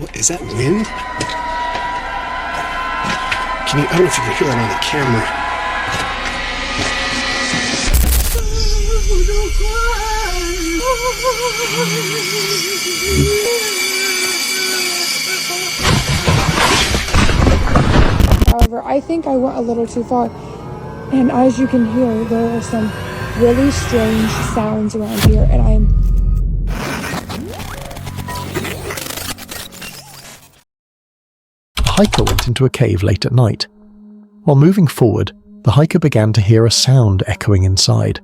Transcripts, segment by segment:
What, is that wind? I don't know if you can hear that on the camera. However, I think I went a little too far. And as you can hear, there are some really strange sounds around here, and I am... A hiker went into a cave late at night. While moving forward, the hiker began to hear a sound echoing inside.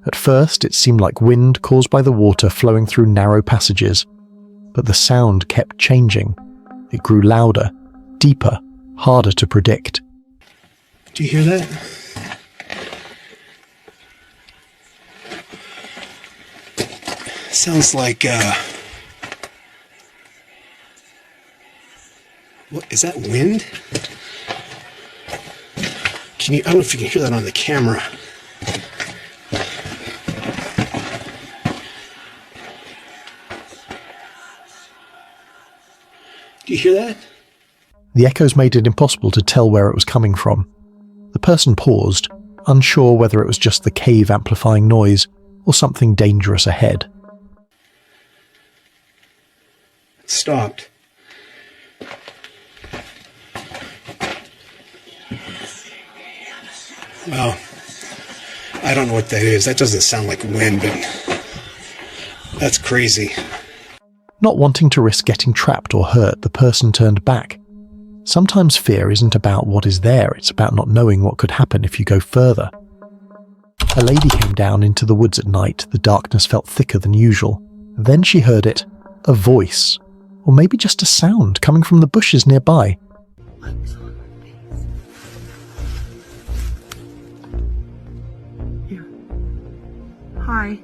At first, it seemed like wind caused by the water flowing through narrow passages, but the sound kept changing. It grew louder, deeper, harder to predict. Do you hear that? Sounds like, what, is that wind? I don't know if you can hear that on the camera. Do you hear that? The echoes made it impossible to tell where it was coming from. The person paused, unsure whether it was just the cave amplifying noise or something dangerous ahead. It stopped. Well, I don't know what that is. That doesn't sound like wind, but that's crazy. Not wanting to risk getting trapped or hurt, the person turned back. Sometimes fear isn't about what is there, it's about not knowing what could happen if you go further. A lady came down into the woods at night. The darkness felt thicker than usual. Then she heard it, a voice, or maybe just a sound coming from the bushes nearby. Hi.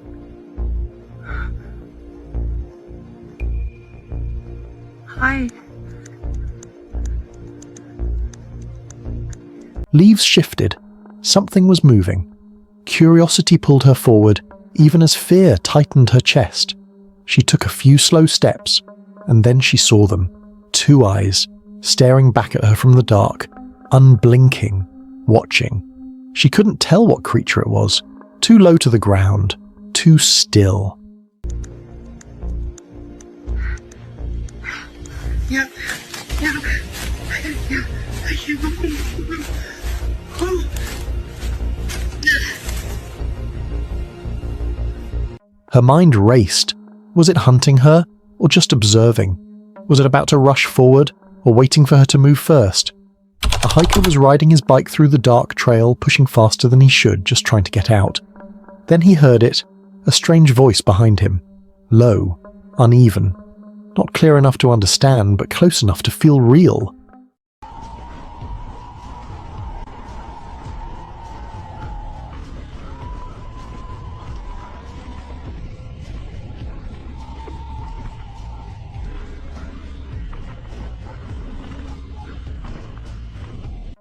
Hi. Leaves shifted. Something was moving. Curiosity pulled her forward, even as fear tightened her chest. She took a few slow steps, and then she saw them. Two eyes, staring back at her from the dark, unblinking, watching. She couldn't tell what creature it was. Too low to the ground, too still. Yeah. Her mind raced. Was it hunting her, or just observing? Was it about to rush forward, or waiting for her to move first? A hiker was riding his bike through the dark trail, pushing faster than he should, just trying to get out. Then he heard it, a strange voice behind him. Low, uneven. Not clear enough to understand, but close enough to feel real.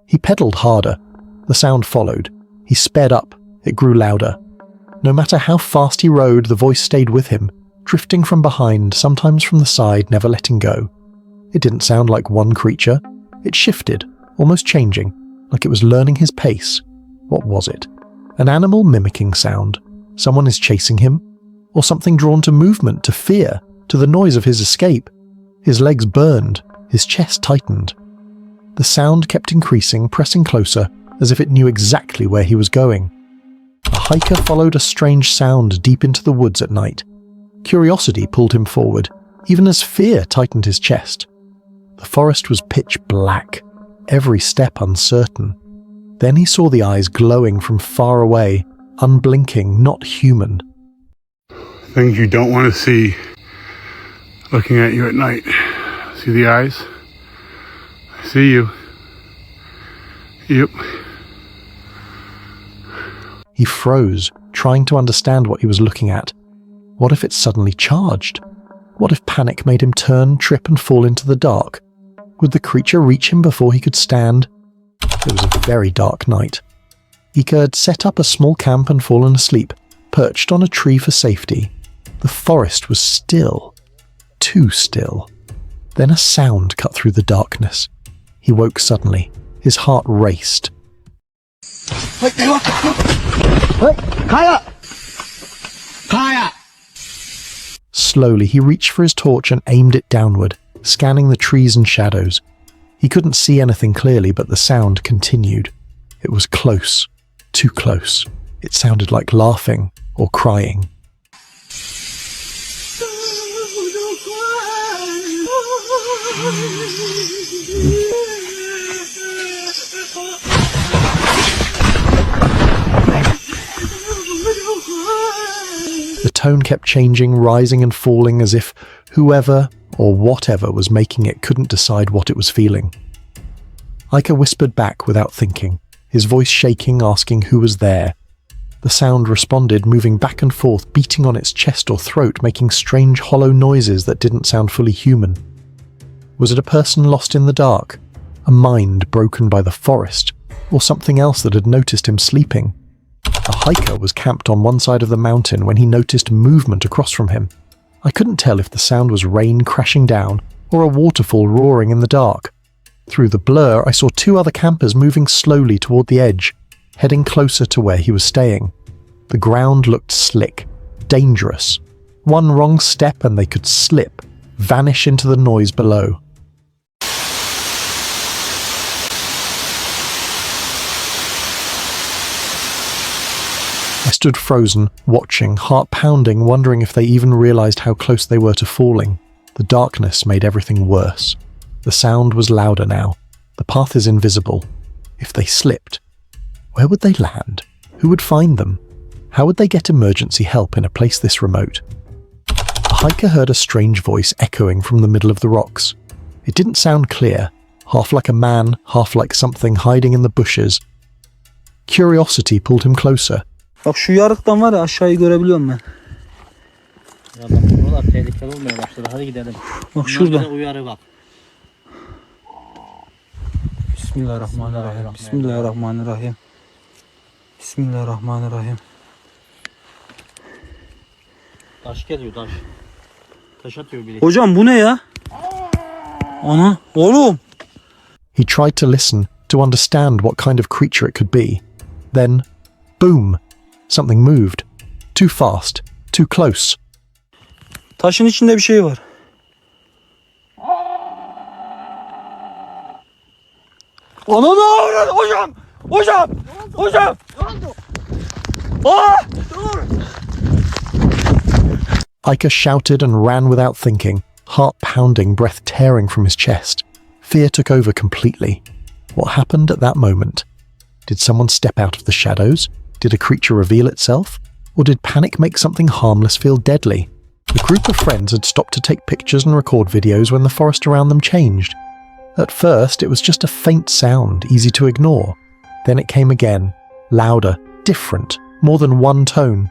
He pedaled harder. The sound followed. He sped up. It grew louder. No matter how fast he rode, the voice stayed with him, drifting from behind, sometimes from the side, never letting go. It didn't sound like one creature. It shifted, almost changing, like it was learning his pace. What was it? An animal mimicking sound? Someone is chasing him? Or something drawn to movement, to fear, to the noise of his escape? His legs burned. His chest tightened. The sound kept increasing, pressing closer, as if it knew exactly where he was going. A hiker followed a strange sound deep into the woods at night. Curiosity pulled him forward, even as fear tightened his chest. The forest was pitch black, every step uncertain. Then he saw the eyes glowing from far away, unblinking, not human. Things you don't want to see looking at you at night. See the eyes? I see you. Yep. He froze, trying to understand what he was looking at. What if it suddenly charged? What if panic made him turn, trip and fall into the dark? Would the creature reach him before he could stand? It was a very dark night. Ika had set up a small camp and fallen asleep, perched on a tree for safety. The forest was still. Too still. Then a sound cut through the darkness. He woke suddenly. His heart raced. Slowly, he reached for his torch and aimed it downward, scanning the trees and shadows. He couldn't see anything clearly, but the sound continued. It was close, too close. It sounded like laughing or crying. The tone kept changing, rising and falling, as if whoever or whatever was making it couldn't decide what it was feeling. Iker whispered back without thinking, his voice shaking, asking who was there. The sound responded, moving back and forth, beating on its chest or throat, making strange hollow noises that didn't sound fully human. Was it a person lost in the dark? A mind broken by the forest? Or something else that had noticed him sleeping? A hiker was camped on one side of the mountain when he noticed movement across from him. I couldn't tell if the sound was rain crashing down or a waterfall roaring in the dark. Through the blur, I saw two other campers moving slowly toward the edge, heading closer to where he was staying. The ground looked slick, dangerous. One wrong step and they could slip, vanish into the noise below. I stood frozen, watching, heart pounding, wondering if they even realized how close they were to falling. The darkness made everything worse. The sound was louder now. The path is invisible. If they slipped, where would they land? Who would find them? How would they get emergency help in a place this remote? A hiker heard a strange voice echoing from the middle of the rocks. It didn't sound clear, half like a man, half like something hiding in the bushes. Curiosity pulled him closer. Bak şu yarıktan var ya aşağıyı görebiliyorum ben. Ya bak buralar tehlikeli olmaya başladı. Hadi gidelim. Bak şurada. Uyarı bak. Bismillahirrahmanirrahim. Bismillahirrahmanirrahim. Bismillahirrahmanirrahim. Taş geliyor taş. Taş atıyor biri. Hocam bu ne ya? Ana oğlum. He tried to listen, to understand what kind of creature it could be. Then, boom! Something moved. Too fast, too close. Taşın içinde bir şey var. Ananı avradı hocam! Hocam! Hocam! Aa! Iker shouted and ran without thinking, heart pounding, breath tearing from his chest. Fear took over completely. What happened at that moment? Did someone step out of the shadows? Did a creature reveal itself? Or did panic make something harmless feel deadly? The group of friends had stopped to take pictures and record videos when the forest around them changed. At first, it was just a faint sound, easy to ignore. Then it came again, louder, different, more than one tone.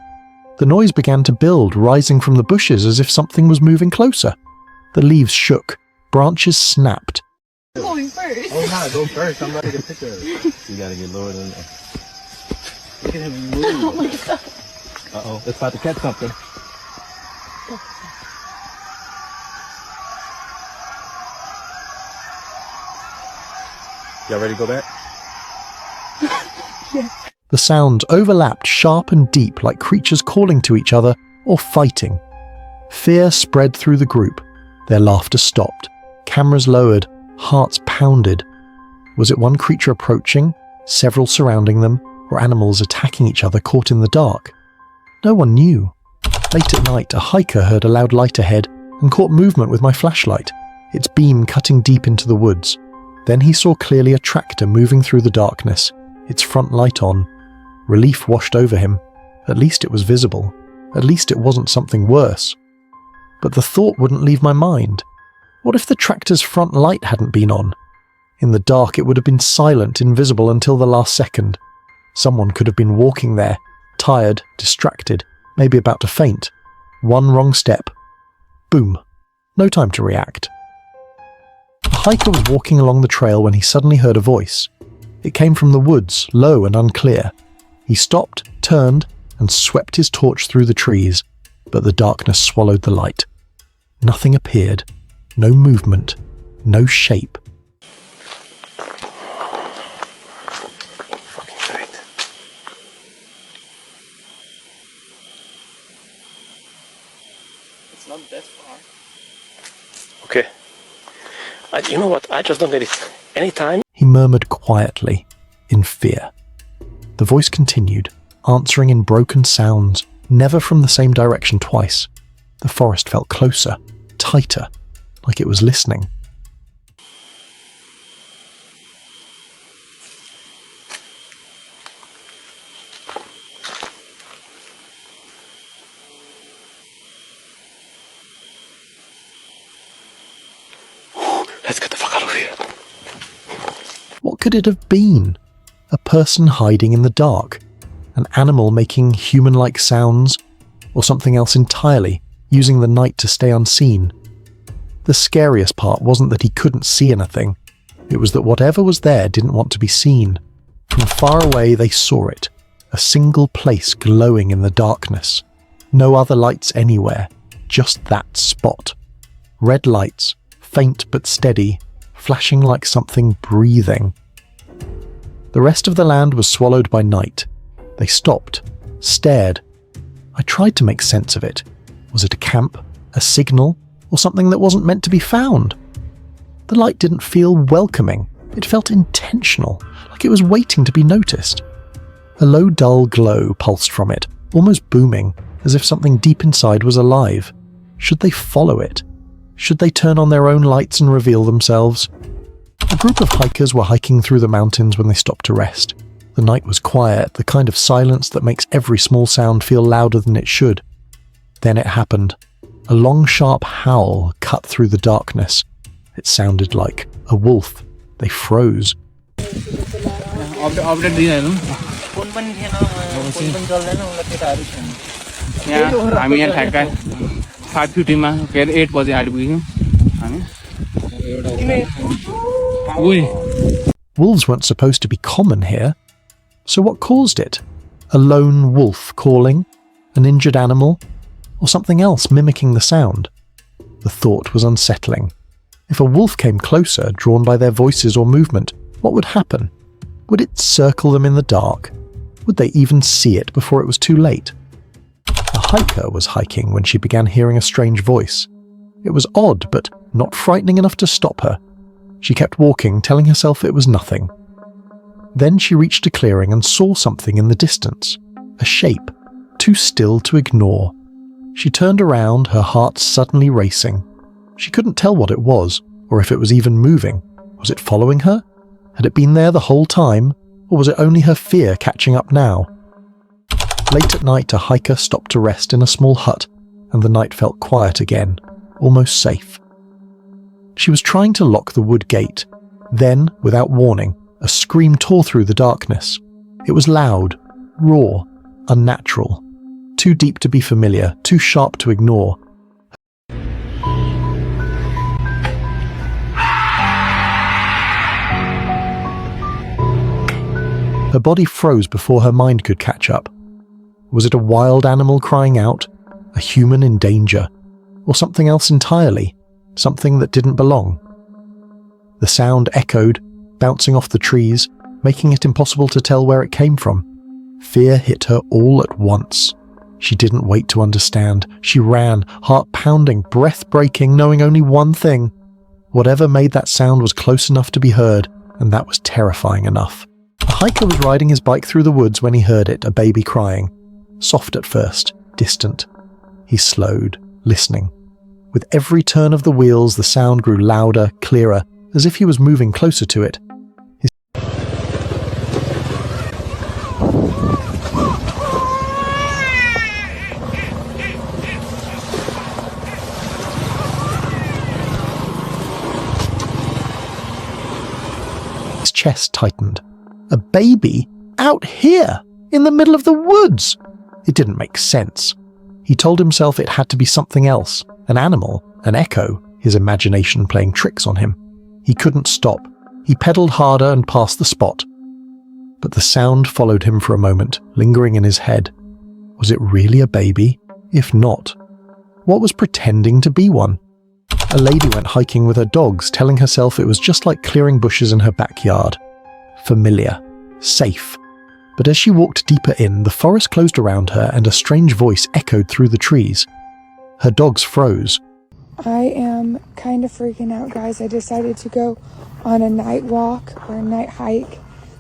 The noise began to build, rising from the bushes as if something was moving closer. The leaves shook, branches snapped. Going first. Oh, no, go first. I'm about to get a picture of it. You gotta get lower than that. Look at him move. Oh my god. Uh-oh, it's about to catch something. Y'all ready to go back? The sounds overlapped, sharp and deep, like creatures calling to each other or fighting. Fear spread through the group. Their laughter stopped. Cameras lowered, hearts pounded. Was it one creature approaching, several surrounding them, or animals attacking each other caught in the dark? No one knew. Late at night, a hiker heard a loud light ahead and caught movement with my flashlight, its beam cutting deep into the woods. Then he saw clearly a tractor moving through the darkness, its front light on. Relief washed over him. At least it was visible. At least it wasn't something worse. But the thought wouldn't leave my mind. What if the tractor's front light hadn't been on? In the dark, it would have been silent, invisible until the last second. Someone could have been walking there, tired, distracted, maybe about to faint. One wrong step. Boom. No time to react. A hiker was walking along the trail when he suddenly heard a voice. It came from the woods, low and unclear. He stopped, turned, and swept his torch through the trees, but the darkness swallowed the light. Nothing appeared. No movement, no shape. It's not that far. Okay. You know what? I just don't get it. Anytime. He murmured quietly, in fear. The voice continued, answering in broken sounds, never from the same direction twice. The forest felt closer, tighter, like it was listening. Let's get the fuck out of here. What could it have been? A person hiding in the dark? An animal making human-like sounds? Or something else entirely, using the night to stay unseen? The scariest part wasn't that he couldn't see anything. It was that whatever was there didn't want to be seen. From far away they saw it, a single place glowing in the darkness. No other lights anywhere, just that spot. Red lights, faint but steady, flashing like something breathing. The rest of the land was swallowed by night. They stopped, stared. I tried to make sense of it. Was it a camp, a signal, or something that wasn't meant to be found? The light didn't feel welcoming. It felt intentional, like it was waiting to be noticed. A low, dull glow pulsed from it, almost booming, as if something deep inside was alive. Should they follow it? Should they turn on their own lights and reveal themselves? A group of hikers were hiking through the mountains when they stopped to rest. The night was quiet, the kind of silence that makes every small sound feel louder than it should. Then it happened. A long, sharp howl cut through the darkness. It sounded like a wolf. They froze. Wolves weren't supposed to be common here. So what caused it? A lone wolf calling? An injured animal? Or something else mimicking the sound? The thought was unsettling. If a wolf came closer, drawn by their voices or movement, what would happen? Would it circle them in the dark? Would they even see it before it was too late? A hiker was hiking when she began hearing a strange voice. It was odd, but not frightening enough to stop her. She kept walking, telling herself it was nothing. Then she reached a clearing and saw something in the distance. A shape, too still to ignore. She turned around, her heart suddenly racing. She couldn't tell what it was, or if it was even moving. Was it following her? Had it been there the whole time, or was it only her fear catching up now? Late at night, a hiker stopped to rest in a small hut, and the night felt quiet again, almost safe. She was trying to lock the wood gate. Then, without warning, a scream tore through the darkness. It was loud, raw, unnatural. Too deep to be familiar, too sharp to ignore. Her body froze before her mind could catch up. Was it a wild animal crying out? A human in danger? Or something else entirely? Something that didn't belong? The sound echoed, bouncing off the trees, making it impossible to tell where it came from. Fear hit her all at once. She didn't wait to understand. She ran, heart pounding, breath breaking, knowing only one thing. Whatever made that sound was close enough to be heard, and that was terrifying enough. A hiker was riding his bike through the woods when he heard it, a baby crying. Soft at first, distant. He slowed, listening. With every turn of the wheels, the sound grew louder, clearer, as if he was moving closer to it. His chest tightened. A baby? Out here? In the middle of the woods? It didn't make sense. He told himself it had to be something else. An animal, an echo, his imagination playing tricks on him. He couldn't stop. He pedaled harder and passed the spot. But the sound followed him for a moment, lingering in his head. Was it really a baby? If not, what was pretending to be one? A lady went hiking with her dogs, telling herself it was just like clearing bushes in her backyard. Familiar. Safe. But as she walked deeper in, the forest closed around her and a strange voice echoed through the trees. Her dogs froze. I am kind of freaking out, guys. I decided to go on a night walk or a night hike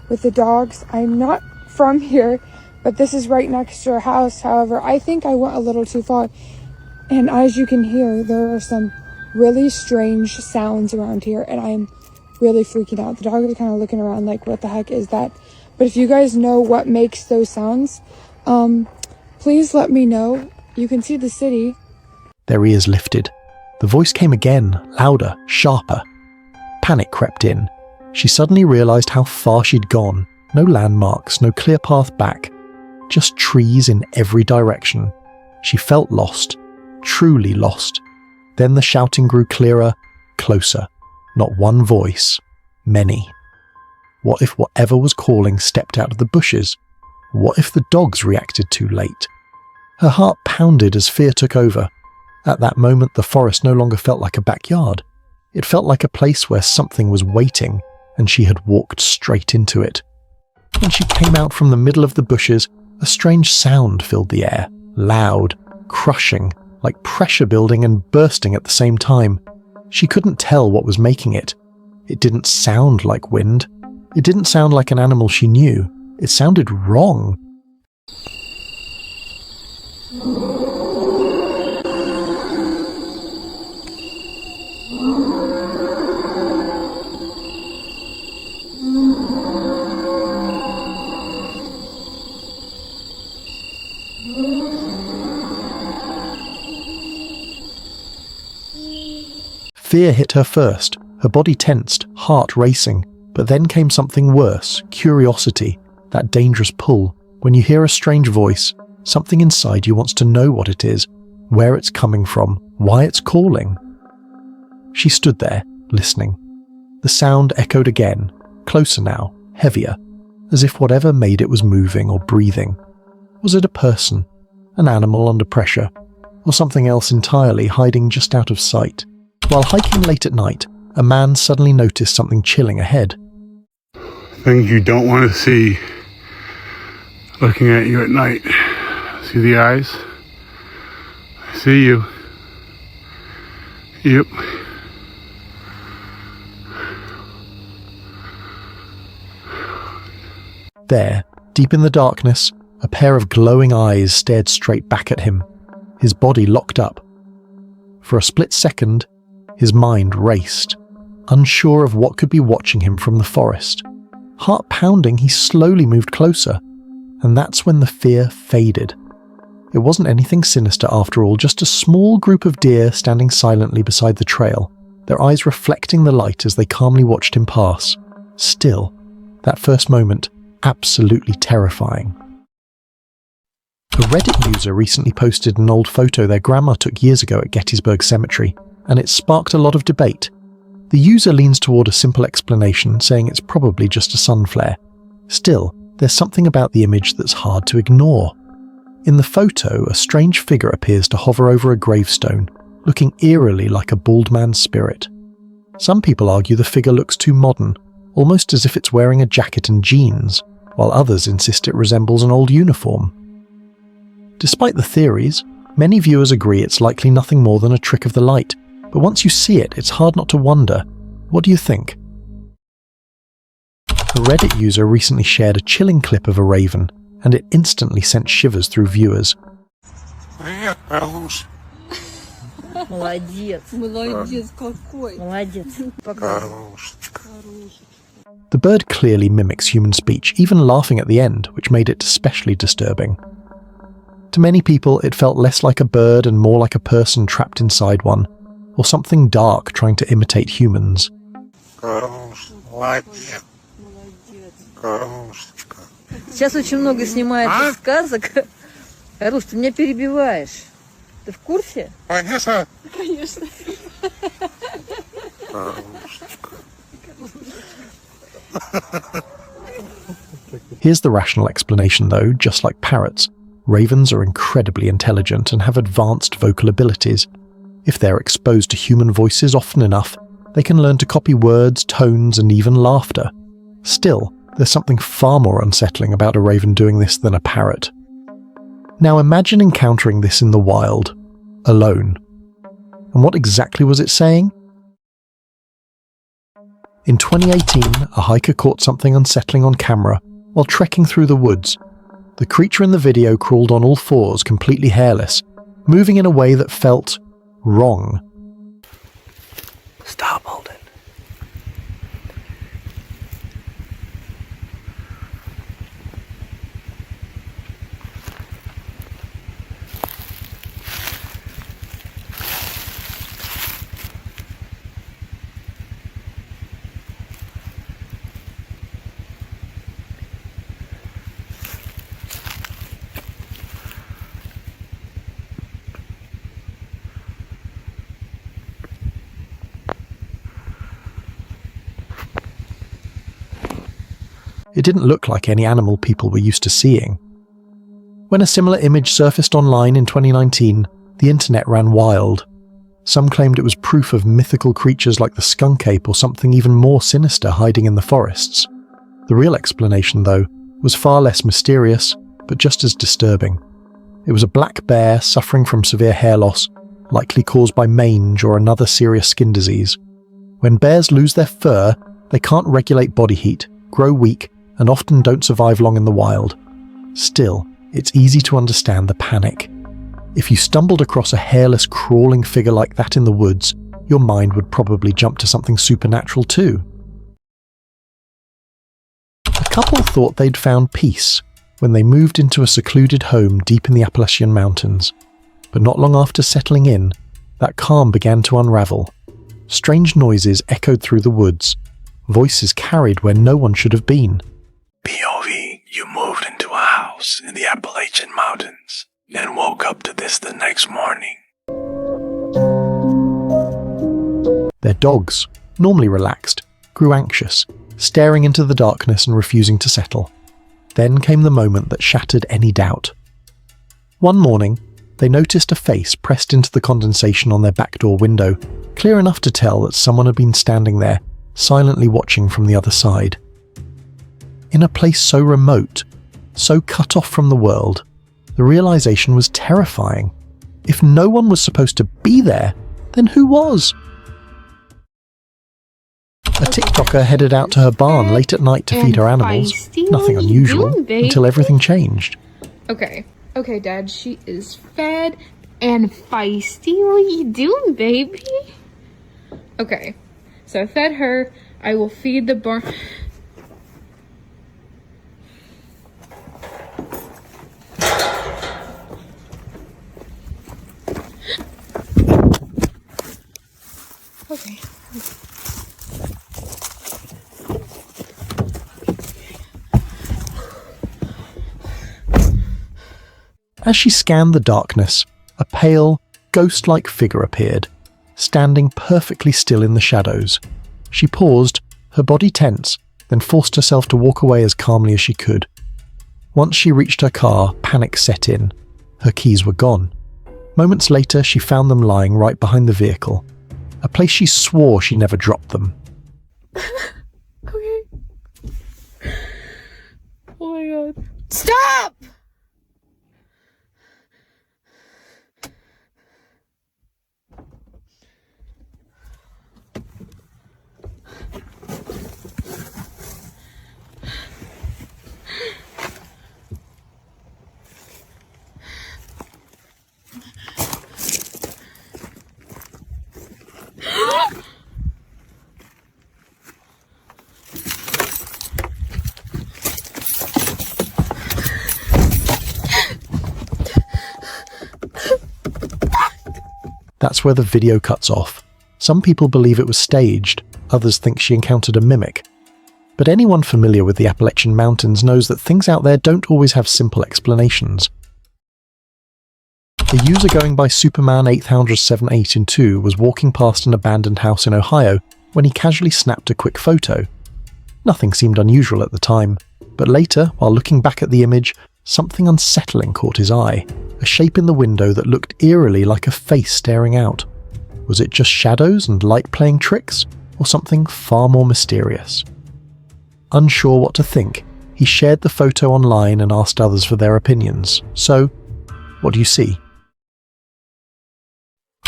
with the dogs. I'm not from here, but this is right next to our house. However, I think I went a little too far. And as you can hear, there are some really strange sounds around here, and I'm really freaking out. The dogs are kind of looking around like, what the heck is that? But if you guys know what makes those sounds, please let me know. You can see the city. Their ears lifted. The voice came again, louder, sharper. Panic crept in. She suddenly realized how far she'd gone. No landmarks, no clear path back. Just trees in every direction. She felt lost. Truly lost. Then the shouting grew clearer, closer. Not one voice. Many. What if whatever was calling stepped out of the bushes? What if the dogs reacted too late? Her heart pounded as fear took over. At that moment, the forest no longer felt like a backyard. It felt like a place where something was waiting, and she had walked straight into it. When she came out from the middle of the bushes, a strange sound filled the air. Loud, crushing, like pressure building and bursting at the same time. She couldn't tell what was making it. It didn't sound like wind. It didn't sound like an animal she knew. It sounded wrong. Fear hit her first, her body tensed, heart racing. But then came something worse, curiosity, that dangerous pull. When you hear a strange voice, something inside you wants to know what it is, where it's coming from, why it's calling. She stood there, listening. The sound echoed again, closer now, heavier, as if whatever made it was moving or breathing. Was it a person, an animal under pressure, or something else entirely hiding just out of sight? While hiking late at night, a man suddenly noticed something chilling ahead. Things you don't want to see looking at you at night. See the eyes? I see you. Yep. There, deep in the darkness, a pair of glowing eyes stared straight back at him. His body locked up. For a split second, his mind raced, unsure of what could be watching him from the forest. Heart pounding, he slowly moved closer, and that's when the fear faded. It wasn't anything sinister after all, just a small group of deer standing silently beside the trail, their eyes reflecting the light as they calmly watched him pass. Still, that first moment, absolutely terrifying. A Reddit user recently posted an old photo their grandma took years ago at Gettysburg Cemetery, and it sparked a lot of debate. The user leans toward a simple explanation, saying it's probably just a sun flare. Still, there's something about the image that's hard to ignore. In the photo, a strange figure appears to hover over a gravestone, looking eerily like a bald man's spirit. Some people argue the figure looks too modern, almost as if it's wearing a jacket and jeans, while others insist it resembles an old uniform. Despite the theories, many viewers agree it's likely nothing more than a trick of the light, but once you see it, it's hard not to wonder. What do you think? A Reddit user recently shared a chilling clip of a raven, and it instantly sent shivers through viewers. Молодец. Молодец какой. Молодец. The bird clearly mimics human speech, even laughing at the end, which made it especially disturbing. To many people, it felt less like a bird and more like a person trapped inside one, or something dark trying to imitate humans. Сейчас очень много снимают сказок. Рус, ты меня перебиваешь. Ты в курсе? Конечно. Конечно. Here's the rational explanation though. Just like parrots, ravens are incredibly intelligent and have advanced vocal abilities. If they're exposed to human voices often enough, they can learn to copy words, tones, and even laughter. Still, there's something far more unsettling about a raven doing this than a parrot. Now imagine encountering this in the wild, alone. And what exactly was it saying? In 2018, a hiker caught something unsettling on camera while trekking through the woods. The creature in the video crawled on all fours, completely hairless, moving in a way that felt wrong. Stop, Holden. It didn't look like any animal people were used to seeing. When a similar image surfaced online in 2019, the internet ran wild. Some claimed it was proof of mythical creatures like the skunk ape or something even more sinister hiding in the forests. The real explanation, though, was far less mysterious, but just as disturbing. It was a black bear suffering from severe hair loss, likely caused by mange or another serious skin disease. When bears lose their fur, they can't regulate body heat, grow weak, and often don't survive long in the wild. Still, it's easy to understand the panic. If you stumbled across a hairless, crawling figure like that in the woods, your mind would probably jump to something supernatural too. A couple thought they'd found peace when they moved into a secluded home deep in the Appalachian Mountains. But not long after settling in, that calm began to unravel. Strange noises echoed through the woods, voices carried where no one should have been. POV, you moved into a house in the Appalachian Mountains and woke up to this the next morning. Their dogs, normally relaxed, grew anxious, staring into the darkness and refusing to settle. Then came the moment that shattered any doubt. One morning, they noticed a face pressed into the condensation on their back door window, clear enough to tell that someone had been standing there, silently watching from the other side. In a place so remote, so cut off from the world, the realization was terrifying. If no one was supposed to be there, then who was? A TikToker headed out to her barn late at night to feed her animals. Nothing unusual, until everything changed. Okay, Dad, she is fed and feisty. What are you doing, baby? Okay, so I fed her. I will feed the barn. Okay. As she scanned the darkness, a pale, ghost-like figure appeared, standing perfectly still in the shadows. She paused, her body tense, then forced herself to walk away as calmly as she could. Once she reached her car, panic set in. Her keys were gone. Moments later, she found them lying right behind the vehicle, a place she swore she never dropped them. Okay. Oh my god. Stop! That's where the video cuts off. Some people believe it was staged, others think she encountered a mimic. But anyone familiar with the Appalachian Mountains knows that things out there don't always have simple explanations. A user going by Superman8078 was walking past an abandoned house in Ohio when he casually snapped a quick photo. Nothing seemed unusual at the time, but later, while looking back at the image, something unsettling caught his eye, a shape in the window that looked eerily like a face staring out. Was it just shadows and light playing tricks, or something far more mysterious? Unsure what to think, he shared the photo online and asked others for their opinions. So, what do you see?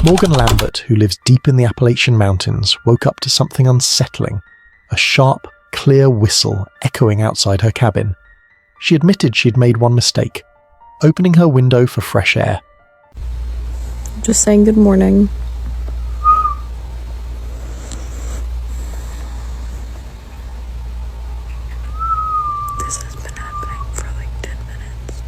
Morgan Lambert, who lives deep in the Appalachian Mountains, woke up to something unsettling, a sharp, clear whistle echoing outside her cabin. She admitted she'd made one mistake, opening her window for fresh air. Just saying good morning. This has been happening for like 10 minutes.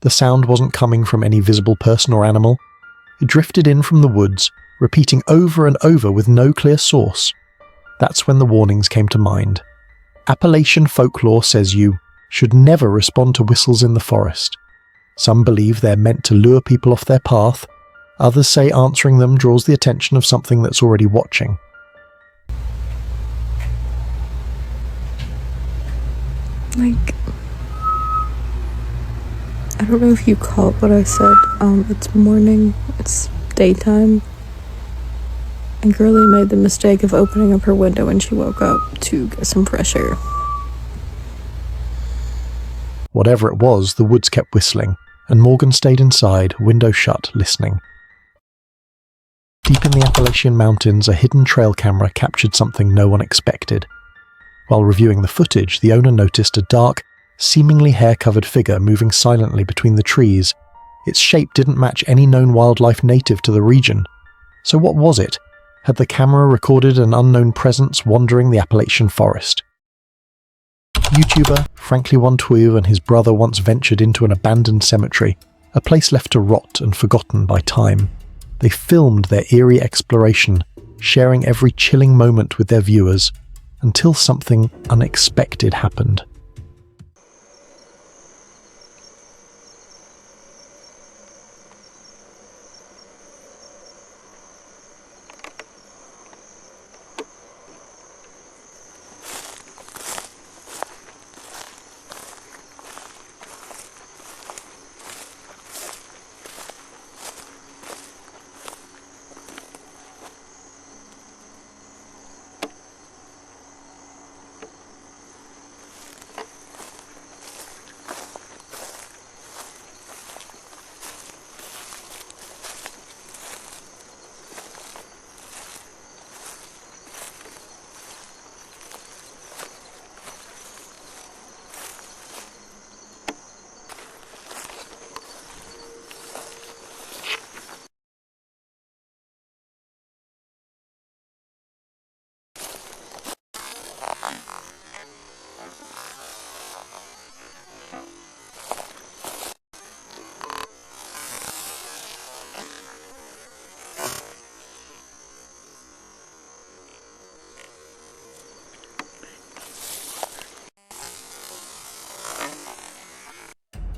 The sound wasn't coming from any visible person or animal. It drifted in from the woods, repeating over and over with no clear source. That's when the warnings came to mind. Appalachian folklore says you should never respond to whistles in the forest. Some believe they're meant to lure people off their path. Others say answering them draws the attention of something that's already watching. Like, I don't know if you caught what I said. It's morning, it's daytime. And Girlie made the mistake of opening up her window when she woke up to get some fresh air. Whatever it was, the woods kept whistling, and Morgan stayed inside, window shut, listening. Deep in the Appalachian Mountains, a hidden trail camera captured something no one expected. While reviewing the footage, the owner noticed a dark, seemingly hair-covered figure moving silently between the trees. Its shape didn't match any known wildlife native to the region. So what was it? Had the camera recorded an unknown presence wandering the Appalachian forest? YouTuber Frankly Wontuyu and his brother once ventured into an abandoned cemetery, a place left to rot and forgotten by time. They filmed their eerie exploration, sharing every chilling moment with their viewers, until something unexpected happened.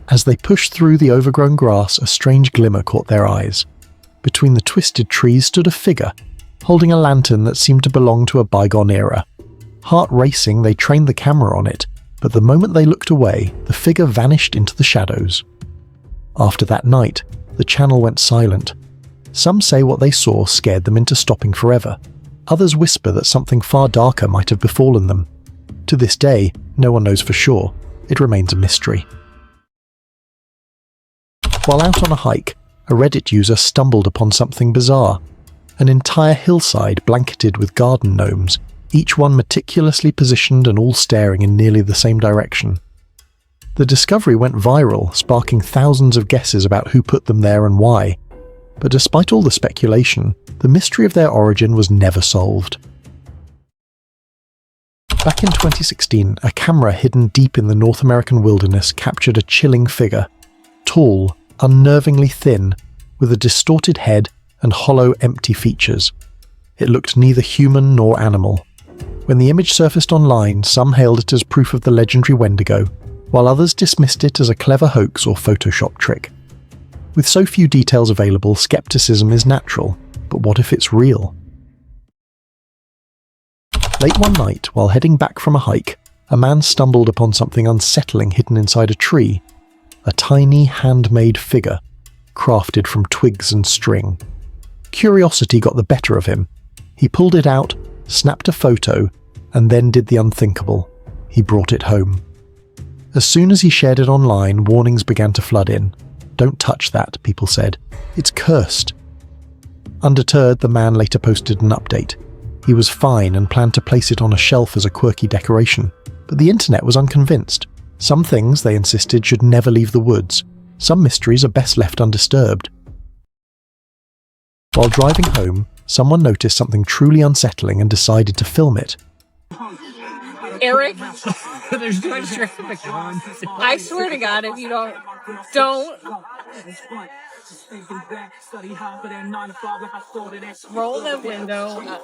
As they pushed through the overgrown grass, a strange glimmer caught their eyes. Between the twisted trees stood a figure, holding a lantern that seemed to belong to a bygone era. Heart racing, they trained the camera on it, but the moment they looked away, the figure vanished into the shadows. After that night, the channel went silent. Some say what they saw scared them into stopping forever. Others whisper that something far darker might have befallen them. To this day, no one knows for sure. It remains a mystery. While out on a hike, a Reddit user stumbled upon something bizarre. An entire hillside blanketed with garden gnomes, each one meticulously positioned and all staring in nearly the same direction. The discovery went viral, sparking thousands of guesses about who put them there and why. But despite all the speculation, the mystery of their origin was never solved. Back in 2016, a camera hidden deep in the North American wilderness captured a chilling figure. Tall, unnervingly thin, with a distorted head and hollow, empty features. It looked neither human nor animal. When the image surfaced online, some hailed it as proof of the legendary Wendigo, while others dismissed it as a clever hoax or Photoshop trick. With so few details available, skepticism is natural, but what if it's real? Late one night, while heading back from a hike, a man stumbled upon something unsettling hidden inside a tree. A tiny, handmade figure, crafted from twigs and string. Curiosity got the better of him. He pulled it out, snapped a photo, and then did the unthinkable. He brought it home. As soon as he shared it online, warnings began to flood in. "Don't touch that," people said. "It's cursed." Undeterred, the man later posted an update. He was fine and planned to place it on a shelf as a quirky decoration. But the internet was unconvinced. Some things, they insisted, should never leave the woods. Some mysteries are best left undisturbed. While driving home, someone noticed something truly unsettling and decided to film it. Eric, there's too much traffic. I swear to God, if you don't. Roll the window up.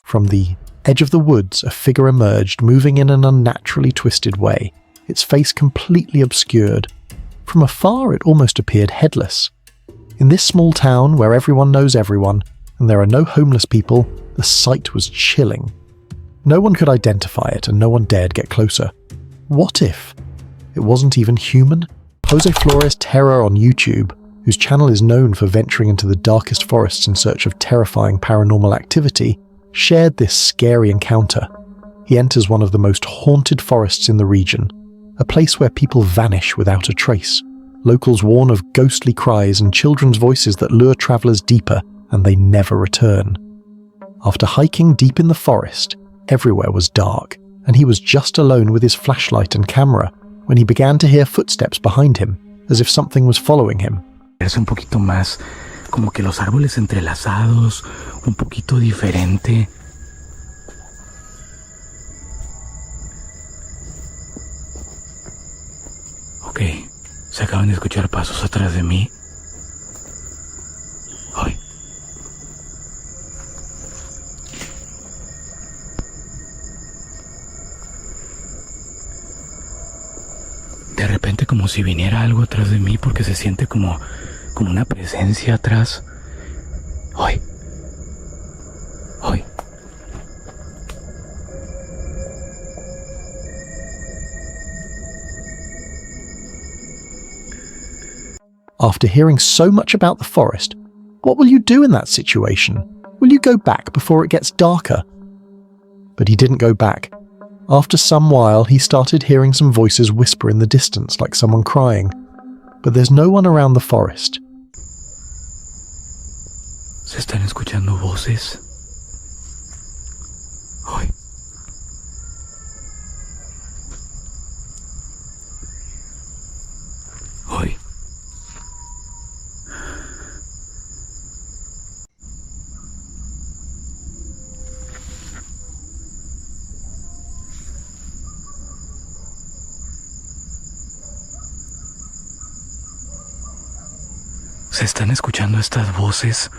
From the edge of the woods, a figure emerged, moving in an unnaturally twisted way, its face completely obscured. From afar, it almost appeared headless. In this small town, where everyone knows everyone, and there are no homeless people, the sight was chilling. No one could identify it, and no one dared get closer. What if it wasn't even human? Jose Flores Terror on YouTube, whose channel is known for venturing into the darkest forests in search of terrifying paranormal activity, shared this scary encounter. He enters one of the most haunted forests in the region, a place where people vanish without a trace. Locals warn of ghostly cries and children's voices that lure travelers deeper, and they never return. After hiking deep in the forest, everywhere was dark, and he was just alone with his flashlight and camera when he began to hear footsteps behind him, as if something was following him. Es un poquito más como que los árboles entrelazados, un poquito diferente. Ok, se acaban de escuchar pasos atrás de mí. Ay. De repente como si viniera algo atrás de mí porque se siente como una presencia atrás. Ay. Ay. After hearing so much about the forest, what will you do in that situation? Will you go back before it gets darker? But he didn't go back. After some while, he started hearing some voices whisper in the distance like someone crying. But there's no one around the forest. Se están escuchando voces. Ay. Ay. Se están escuchando estas voces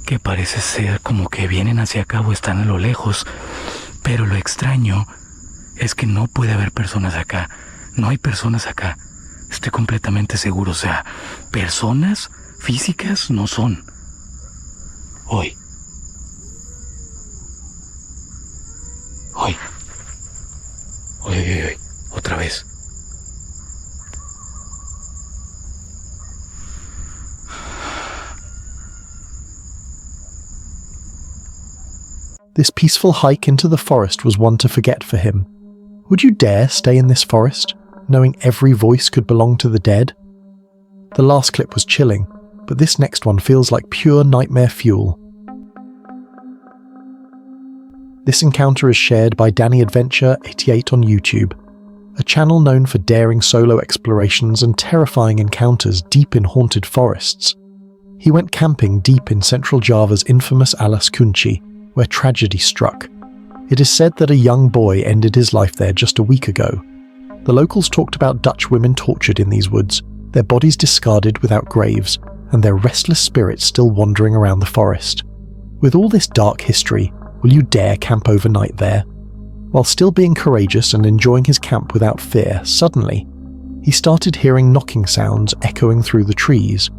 que parece ser como que vienen hacia acá o están a lo lejos, pero lo extraño es que no puede haber personas acá, no hay personas acá, estoy completamente seguro, o sea, personas físicas no son. Hoy. Hoy. Hoy, hoy, hoy, otra vez. This peaceful hike into the forest was one to forget for him. Would you dare stay in this forest, knowing every voice could belong to the dead? The last clip was chilling, but this next one feels like pure nightmare fuel. This encounter is shared by Danny Adventure 88 on YouTube, a channel known for daring solo explorations and terrifying encounters deep in haunted forests. He went camping deep in central Java's infamous Alas Kunci, where tragedy struck. It is said that a young boy ended his life there just a week ago. The locals talked about Dutch women tortured in these woods, their bodies discarded without graves, and their restless spirits still wandering around the forest. With all this dark history, will you dare camp overnight there? While still being courageous and enjoying his camp without fear, suddenly, he started hearing knocking sounds echoing through the trees.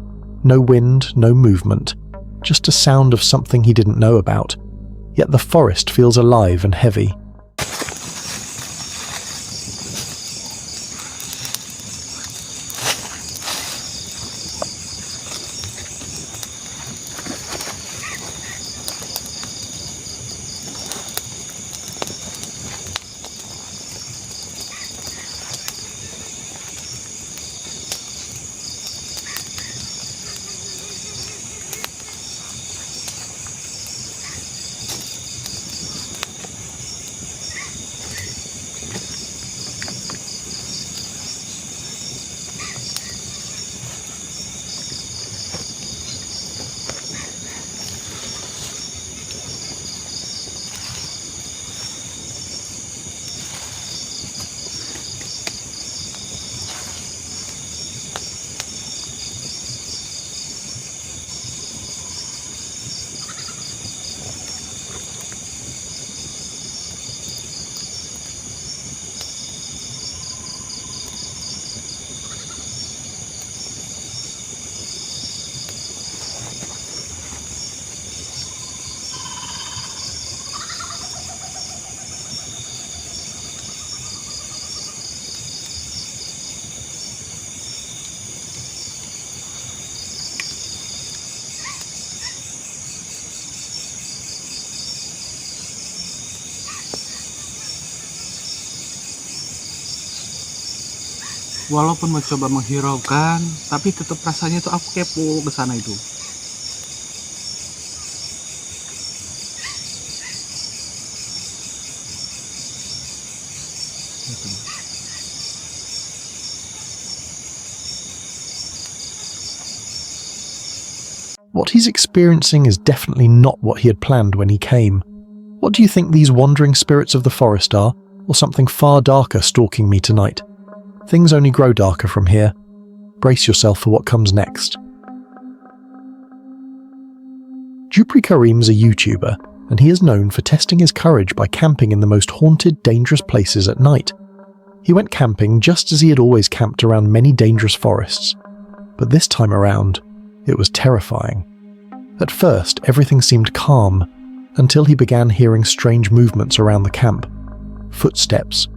No wind, no movement, just a sound of something he didn't know about. Yet the forest feels alive and heavy. Walaupun mencoba menghiraukan, tapi tetap rasanya tuh aku kepo ke sana itu. What he's experiencing is definitely not what he had planned when he came. What do you think these wandering spirits of the forest are, or something far darker stalking me tonight? Things only grow darker from here. Brace yourself for what comes next. Jupri Karim's a YouTuber, and he is known for testing his courage by camping in the most haunted, dangerous places at night. He went camping just as he had always camped around many dangerous forests. But this time around, it was terrifying. At first, everything seemed calm, until he began hearing strange movements around the camp. Footsteps,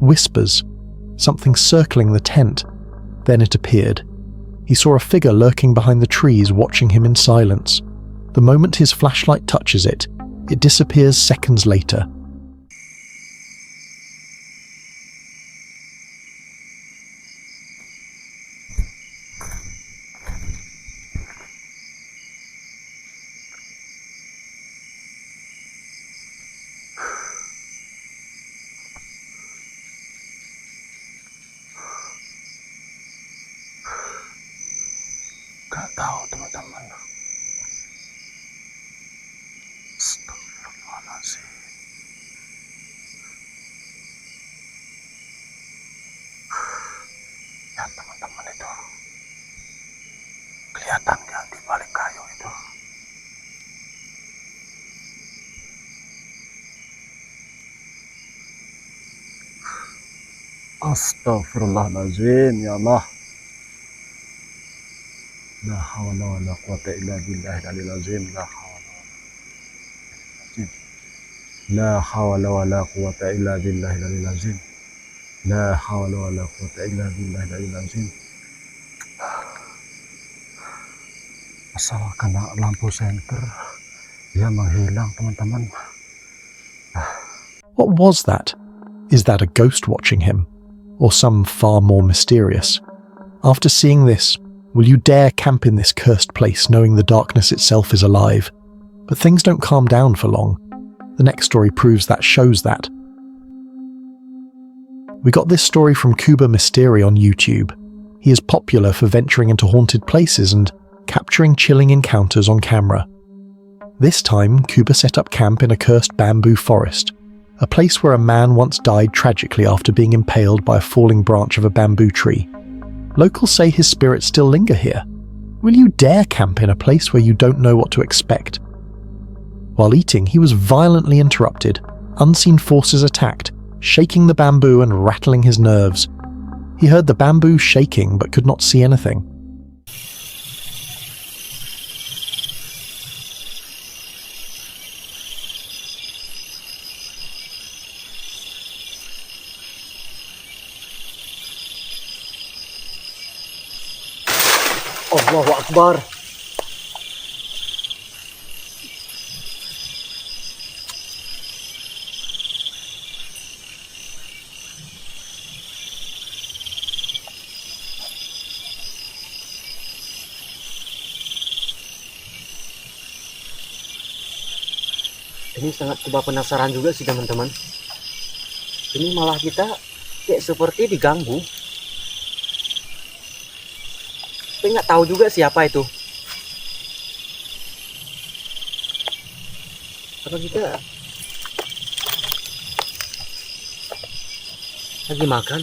whispers, something circling the tent. Then it appeared. He saw a figure lurking behind the trees, watching him in silence. The moment his flashlight touches it, it disappears seconds later. Gak tahu teman-teman. Astagfirullahaladzim. Ya teman-teman itu. Kelihatan gak di balik kayu itu? Astagfirullahaladzim, ya Allah. La hawla wa la quwata illa billahi al-'aliyyil 'azim. La hawla wa la quwata illa billahi al-'aliyyil 'azim. La hawla wa la quwata illa billahi al-'aliyyil 'azim. Asal kena lampu senter, dia menghilang, teman-teman. What was that? Is that a ghost watching him? Or some far more mysterious? After seeing this, will you dare camp in this cursed place knowing the darkness itself is alive? But things don't calm down for long. The next story proves that shows that. We got this story from Kuba Mystery on YouTube. He is popular for venturing into haunted places and capturing chilling encounters on camera. This time, Kuba set up camp in a cursed bamboo forest, a place where a man once died tragically after being impaled by a falling branch of a bamboo tree. Locals say his spirits still linger here. Will you dare camp in a place where you don't know what to expect? While eating, he was violently interrupted Unseen forces attacked, shaking the bamboo and rattling his nerves. He heard the bamboo shaking but could not see anything. Allahu Akbar. Ini sangat coba penasaran juga sih teman-teman. Ini malah kita kayak seperti diganggu. Tapi nggak tahu juga siapa itu. Apa kita lagi makan?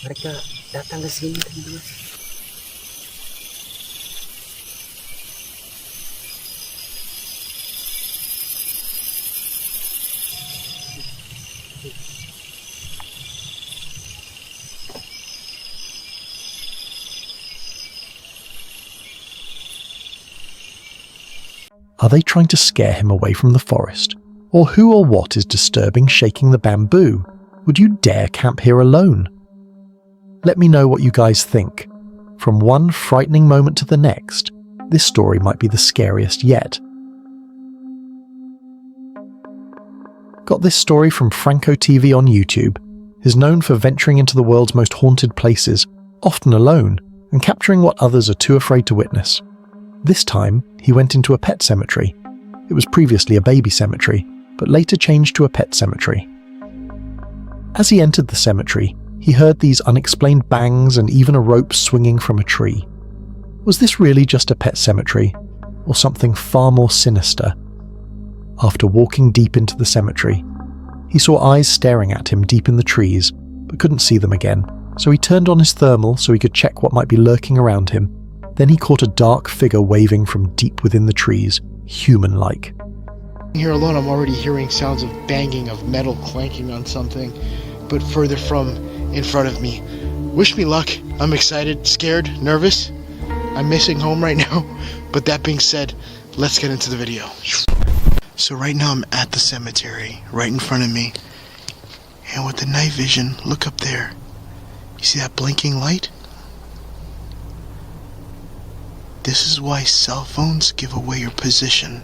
Mereka datang ke sini teman-teman. Are they trying to scare him away from the forest? Or who or what is disturbing shaking the bamboo? Would you dare camp here alone? Let me know what you guys think. From one frightening moment to the next, this story might be the scariest yet. Got this story from Franco TV on YouTube. He's known for venturing into the world's most haunted places, often alone, and capturing what others are too afraid to witness. This time, he went into a pet cemetery. It was previously a baby cemetery, but later changed to a pet cemetery. As he entered the cemetery, he heard these unexplained bangs and even a rope swinging from a tree. Was this really just a pet cemetery, or something far more sinister? After walking deep into the cemetery, he saw eyes staring at him deep in the trees, but couldn't see them again, so he turned on his thermal so he could check what might be lurking around him. Then he caught a dark figure waving from deep within the trees, human-like. Here alone, I'm already hearing sounds of banging, of metal clanking on something, but further from in front of me. Wish me luck. I'm excited, scared, nervous. I'm missing home right now. But that being said, let's get into the video. So right now I'm at the cemetery, right in front of me. And with the night vision, look up there. You see that blinking light? This is why cell phones give away your position.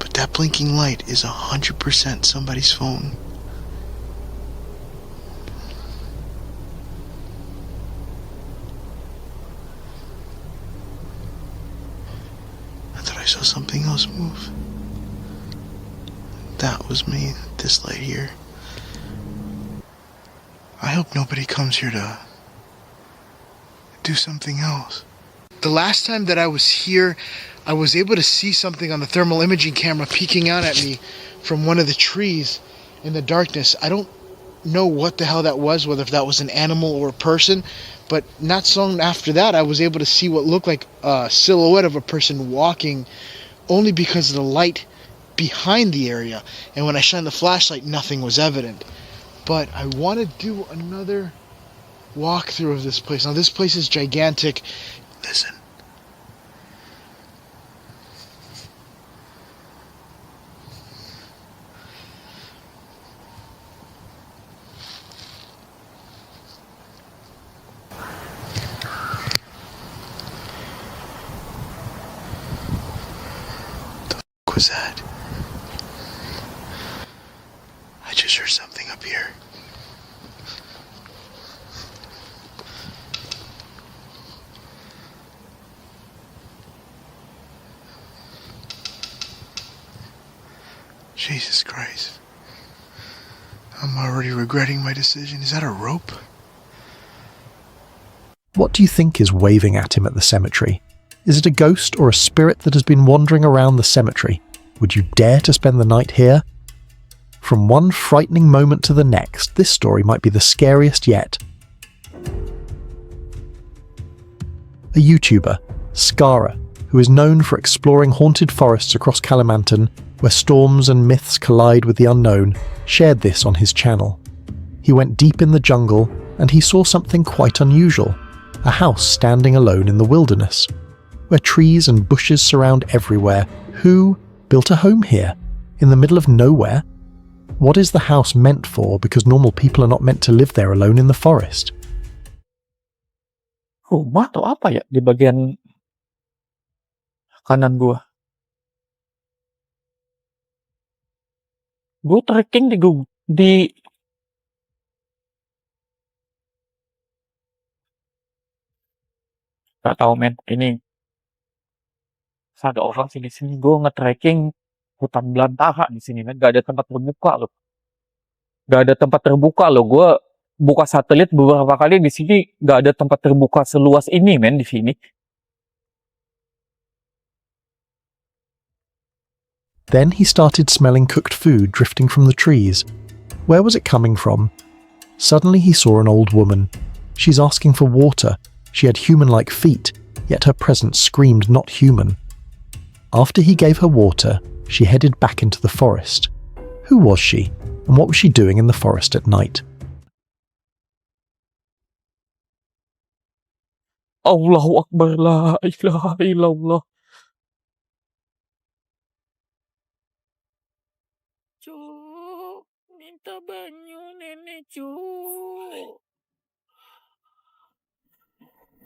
But that blinking light is 100% somebody's phone. I thought I saw something else move. That was me, this light here. I hope nobody comes here to do something else. The last time that I was here, I was able to see something on the thermal imaging camera peeking out at me from one of the trees in the darkness. I don't know what the hell that was, whether if that was an animal or a person, but not so long after that, I was able to see what looked like a silhouette of a person walking, only because of the light behind the area. And when I shined the flashlight, nothing was evident. But I want to do another walkthrough of this place. Now, this place is gigantic. Listen. The fuck was that? I just heard something up here. Jesus Christ. I'm already regretting my decision. Is that a rope? What do you think is waving at him at the cemetery? Is it a ghost or a spirit that has been wandering around the cemetery? Would you dare to spend the night here? From one frightening moment to the next, this story might be the scariest yet. A YouTuber, Skara, who is known for exploring haunted forests across Kalimantan, where storms and myths collide with the unknown, shared this on his channel. He went deep in the jungle and he saw something quite unusual, a house standing alone in the wilderness, where trees and bushes surround everywhere. Who built a home here, in the middle of nowhere? What is the house meant for, because normal people are not meant to live there alone in the forest? Rumah atau apa ya di bagian kanan gua? Gua trekking di gak tahu men, ini ada orang sini gua nge-trekking hutan belantara di sini men, gak ada tempat terbuka loh. Gua buka satelit beberapa kali di sini, gak ada tempat terbuka seluas ini men di sini. Then he started smelling cooked food drifting from the trees. Where was it coming from? Suddenly he saw an old woman. She's asking for water. She had human-like feet, yet her presence screamed not human. After he gave her water, she headed back into the forest. Who was she, and what was she doing in the forest at night? Allahu Akbar, la ilaha illallah. Cuk, minta banyu nenek cuk.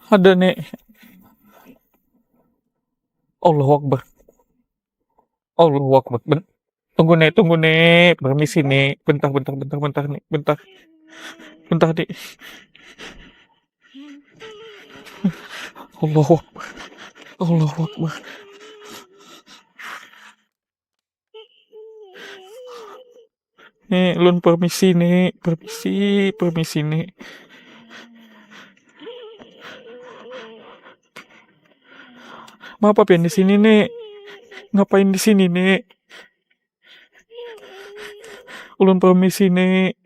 Ada nek. Allahu Akbar. Allahu Akbar. Tunggu nek. Permisi nek. Bentar nek. Bentar nek. Allahu Akbar. Allahu Akbar. Nek, lun permisi nek. Permisi nek. Maaf apa di sini nek? Ngapain di sini nek? Ulun permisi nek.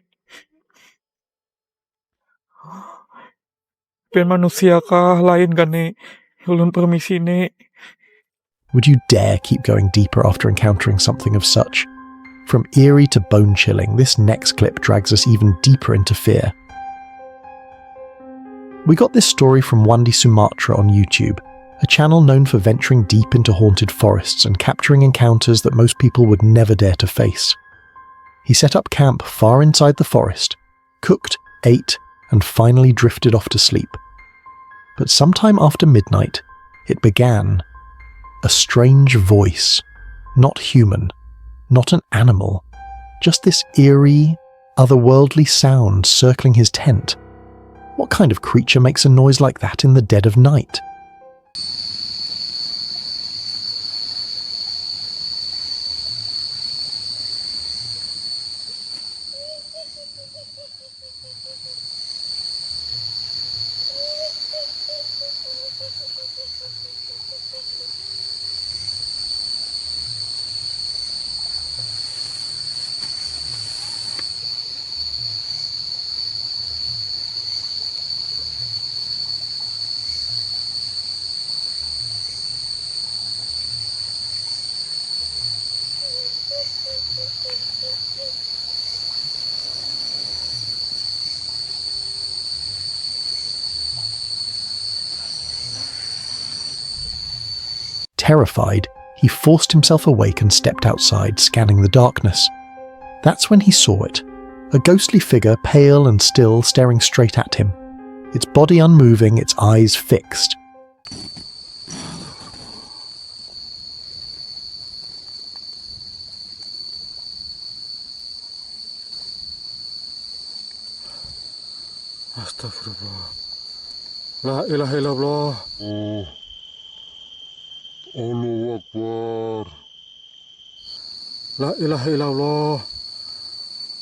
Pian manusia kah lain kan nek? Ulun permisi nek. Would you dare keep going deeper after encountering something of such? From eerie to bone-chilling, this next clip drags us even deeper into fear. We got this story from Wandi Sumatra on YouTube, a channel known for venturing deep into haunted forests and capturing encounters that most people would never dare to face. He set up camp far inside the forest, cooked, ate, and finally drifted off to sleep. But sometime after midnight, it began. A strange voice, not human, not an animal, just this eerie, otherworldly sound circling his tent. What kind of creature makes a noise like that in the dead of night? Terrified, he forced himself awake and stepped outside, scanning the darkness. That's when he saw it, a ghostly figure, pale and still, staring straight at him, its body unmoving, its eyes fixed. Astagfirullah. La ilaha illallah. Allahu Akbar. La ilaha illallah.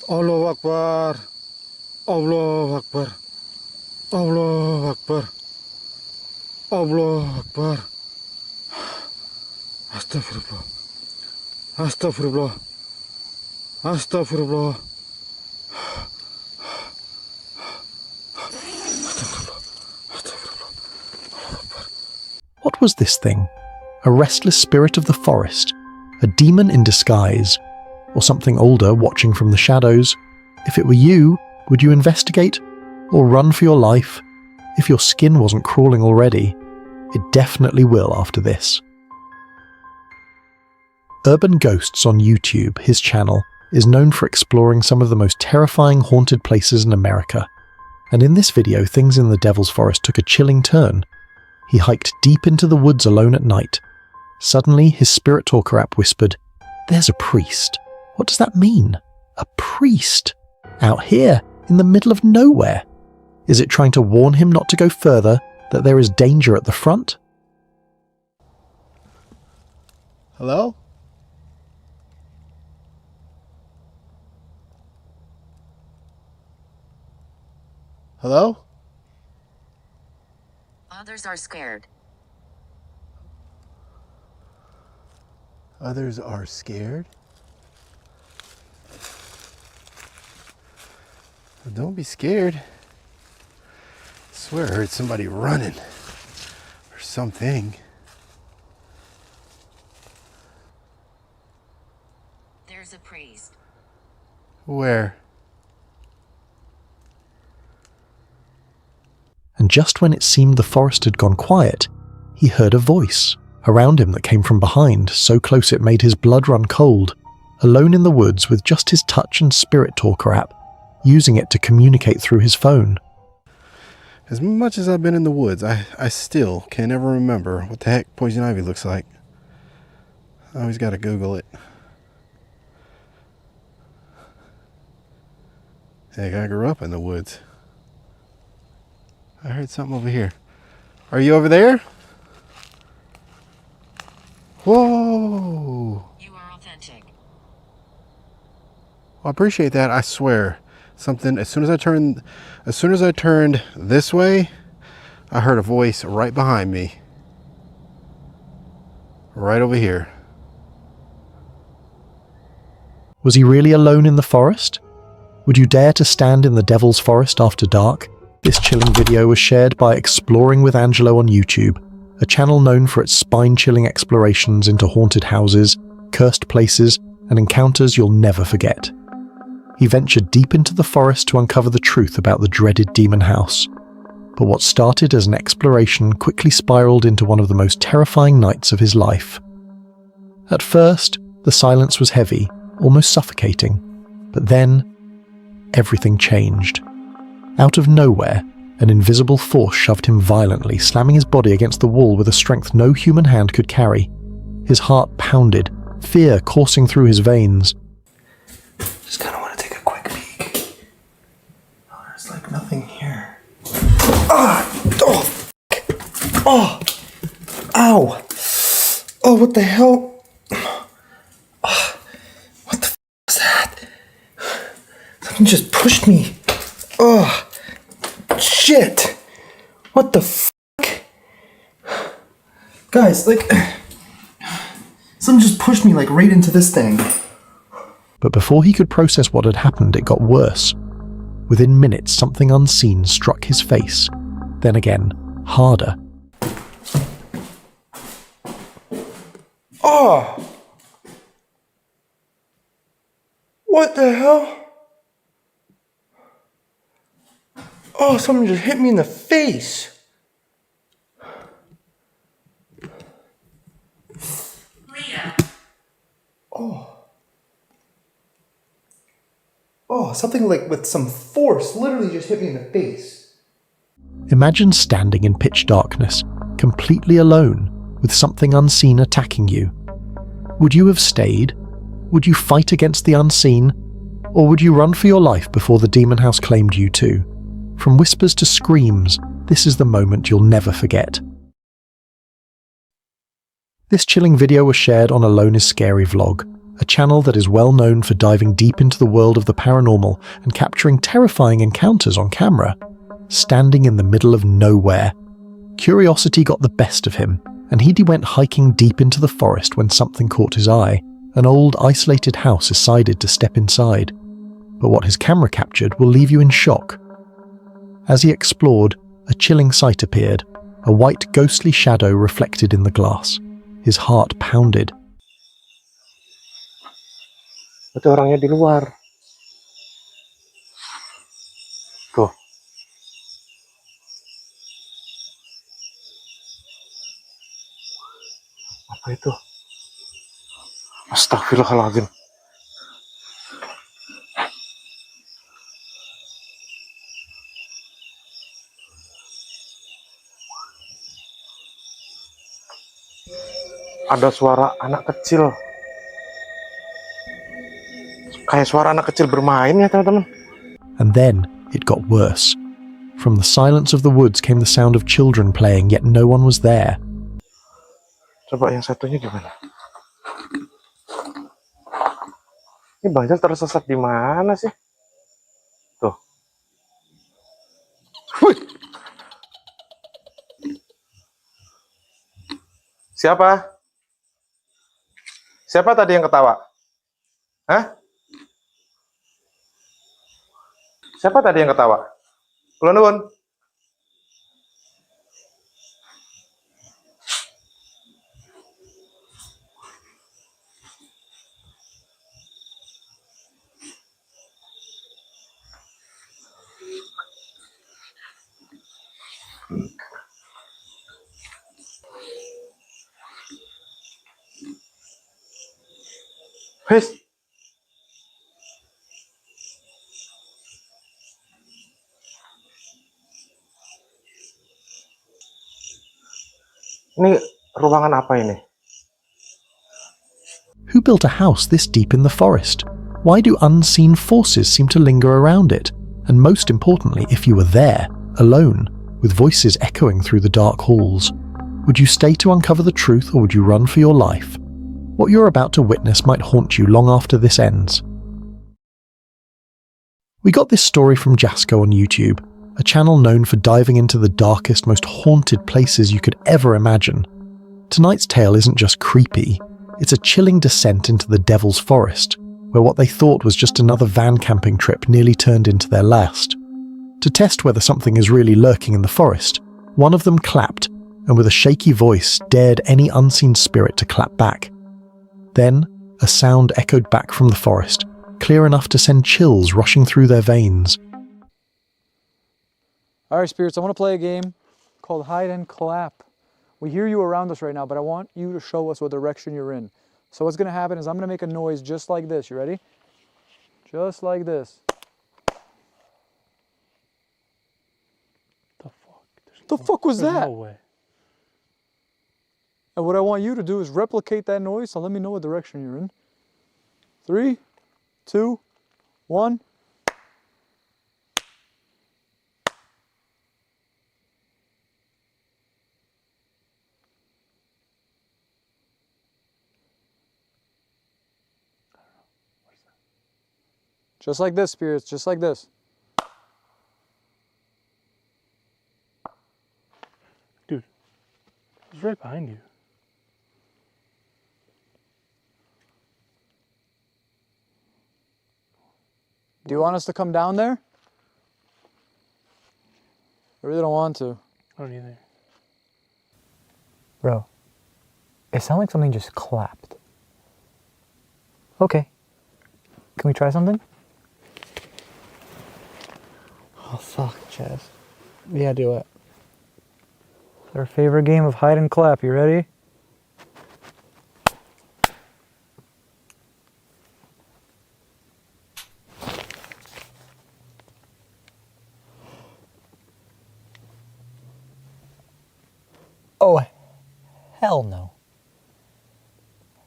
Allahu Akbar. Allahu Akbar. Allahu Akbar. Allahu Akbar. Astagfirullah. Astagfirullah. Astagfirullah. What was this thing? A restless spirit of the forest, a demon in disguise, or something older watching from the shadows? If it were you, would you investigate or run for your life? If your skin wasn't crawling already, it definitely will after this. Urban Ghosts on YouTube, his channel, is known for exploring some of the most terrifying haunted places in America. And in this video, things in the Devil's Forest took a chilling turn. He hiked deep into the woods alone at night. Suddenly, his spirit talker app whispered, "There's a priest." What does that mean? A priest? Out here, in the middle of nowhere? Is it trying to warn him not to go further, that there is danger at the front? Hello? Hello? Others are scared. Others are scared? Well, don't be scared. I swear I heard somebody running. Or something. There's a priest. Where? And just when it seemed the forest had gone quiet, he heard a voice around him that came from behind, so close it made his blood run cold. Alone in the woods with just his touch and spirit talker app, using it to communicate through his phone. As much as I've been in the woods, I still can't ever remember what the heck poison ivy looks like. I always gotta Google it. Heck, I grew up in the woods. I heard something over here. Are you over there? Whoa! You are authentic. Well, I appreciate that. I swear, something. As soon as I turned this way, I heard a voice right behind me, right over here. Was he really alone in the forest? Would you dare to stand in the Devil's Forest after dark? This chilling video was shared by Exploring with Angelo on YouTube, a channel known for its spine-chilling explorations into haunted houses, cursed places, and encounters you'll never forget. He ventured deep into the forest to uncover the truth about the dreaded demon house. But what started as an exploration quickly spiraled into one of the most terrifying nights of his life. At first, the silence was heavy, almost suffocating, but then everything changed. Out of nowhere, an invisible force shoved him violently, slamming his body against the wall with a strength no human hand could carry. His heart pounded, fear coursing through his veins. Just kind of want to take a quick peek. Oh, there's like nothing here. Oh! Ow! Oh, what the hell? What the f was that? Something just pushed me. Oh! Shit! What the fuck? Guys, like, something just pushed me like right into this thing. But before he could process what had happened, it got worse. Within minutes, something unseen struck his face. Then again, harder. Oh! What the hell? Oh, someone just hit me in the face. Leah. Oh, something like with some force literally just hit me in the face. Imagine standing in pitch darkness, completely alone, with something unseen attacking you. Would you have stayed? Would you fight against the unseen? Or would you run for your life before the demon house claimed you too? From whispers to screams, this is the moment you'll never forget. This chilling video was shared on Alone is Scary vlog, a channel that is well known for diving deep into the world of the paranormal and capturing terrifying encounters on camera. Standing in the middle of nowhere, curiosity got the best of him, and he went hiking deep into the forest when something caught his eye. An old, isolated house decided to step inside. But what his camera captured will leave you in shock. As he explored, a chilling sight appeared, a white ghostly shadow reflected in the glass. His heart pounded. Itu orangnya di luar. Tuh. Apa itu? Astagfirullahaladzim. Ada suara anak kecil. Kayak suara anak kecil bermain ya, teman-teman. And then it got worse. From the silence of the woods came the sound of children playing, yet no one was there. Coba yang satunya gimana? Ini Bang Jal tersesat di mana sih? Tuh. Wih. Siapa? Siapa tadi yang ketawa? Hah? Siapa tadi yang ketawa? Kula nuwun. Wes. Ini ruangan apa ini? Who built a house this deep in the forest? Why do unseen forces seem to linger around it? And most importantly, if you were there, alone, with voices echoing through the dark halls, would you stay to uncover the truth or would you run for your life? What you're about to witness might haunt you long after this ends. We got this story from Jasko on YouTube, a channel known for diving into the darkest, most haunted places you could ever imagine. Tonight's tale isn't just creepy, it's a chilling descent into the Devil's Forest, where what they thought was just another van camping trip nearly turned into their last. To test whether something is really lurking in the forest, one of them clapped, and with a shaky voice dared any unseen spirit to clap back. Then, a sound echoed back from the forest, clear enough to send chills rushing through their veins. Alright, spirits, I want to play a game called Hide and Clap. We hear you around us right now, but I want you to show us what direction you're in. So what's going to happen is I'm going to make a noise just like this. You ready? Just like this. The fuck was that? No way. And what I want you to do is replicate that noise, so let me know what direction you're in. 3, 2, 1. Just like this, spirits, just like this. Dude, it's right behind you. Do you want us to come down there? I really don't want to. I don't either. Bro, it sounded like something just clapped. Okay. Can we try something? Oh, fuck, Chaz. Yeah, do it. It's our favorite game of hide and clap. You ready? Oh, hell no.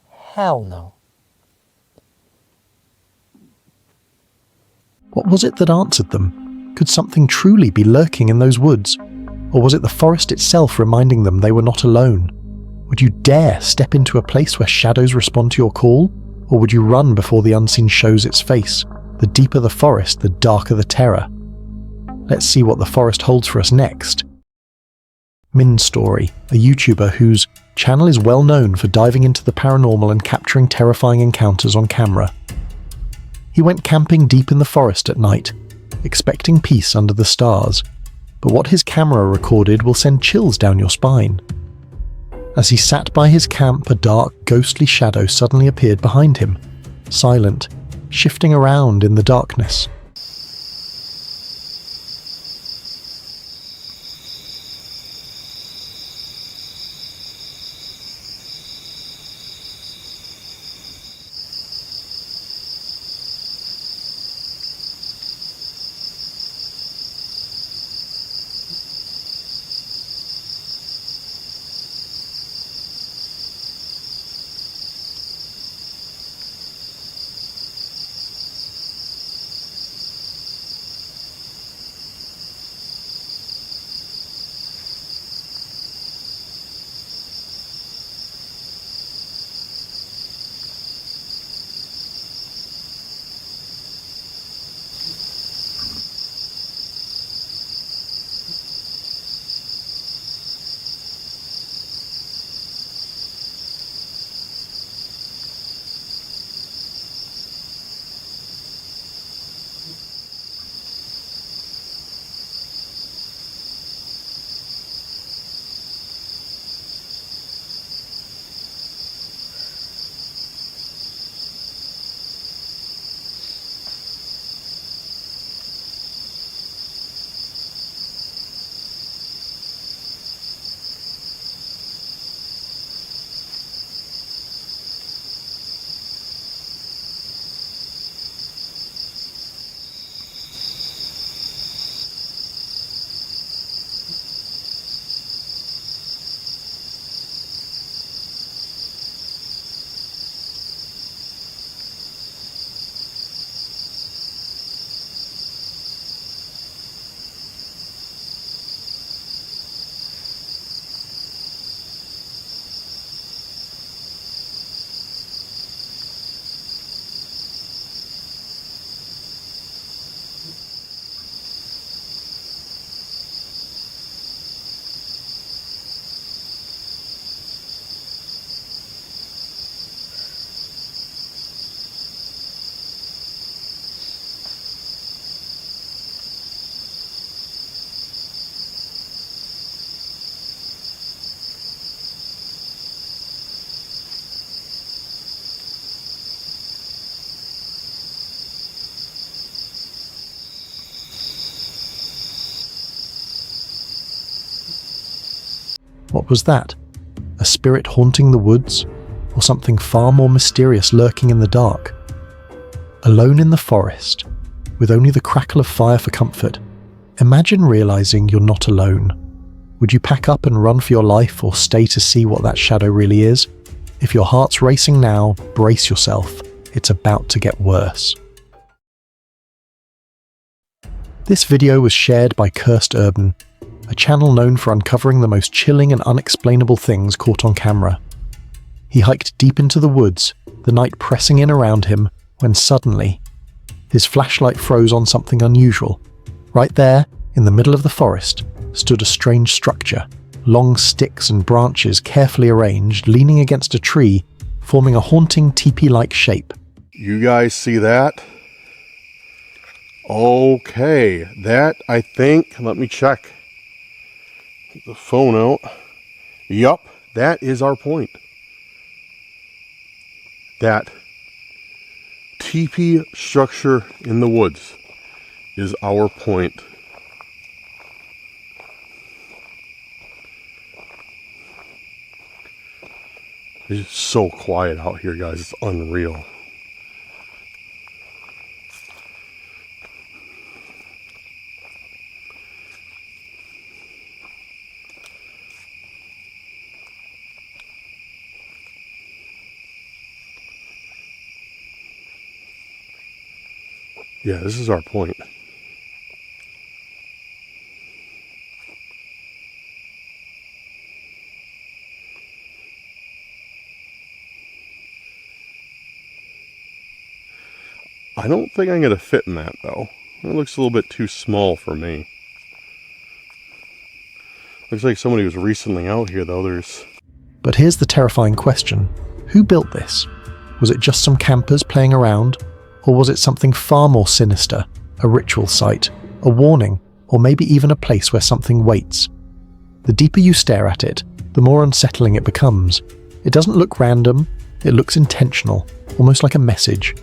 Hell no. What was it that answered them? Could something truly be lurking in those woods? Or was it the forest itself reminding them they were not alone? Would you dare step into a place where shadows respond to your call? Or would you run before the unseen shows its face? The deeper the forest, the darker the terror. Let's see what the forest holds for us next. Min Story, a YouTuber whose channel is well known for diving into the paranormal and capturing terrifying encounters on camera. He went camping deep in the forest at night, expecting peace under the stars, but what his camera recorded will send chills down your spine. As he sat by his camp, a dark, ghostly shadow suddenly appeared behind him, silent, shifting around in the darkness. What was that? A spirit haunting the woods? Or something far more mysterious lurking in the dark? Alone in the forest, with only the crackle of fire for comfort, imagine realizing you're not alone. Would you pack up and run for your life, or stay to see what that shadow really is? If your heart's racing now, brace yourself. It's about to get worse. This video was shared by Cursed Urban, a channel known for uncovering the most chilling and unexplainable things caught on camera. He hiked deep into the woods, the night pressing in around him, when suddenly, his flashlight froze on something unusual. Right there, in the middle of the forest, stood a strange structure, long sticks and branches carefully arranged, leaning against a tree, forming a haunting teepee-like shape. You guys see that? Okay, that I think, let me check. Get the phone out. Yup, that is our point. That teepee structure in the woods is our point. It's so quiet out here, guys. It's unreal. Yeah, this is our point. I don't think I'm going to fit in that, though. It looks a little bit too small for me. Looks like somebody was recently out here, though. But here's the terrifying question. Who built this? Was it just some campers playing around? Or was it something far more sinister? A ritual site, a warning, or maybe even a place where something waits? The deeper you stare at it, the more unsettling it becomes. It doesn't look random, it looks intentional, almost like a message.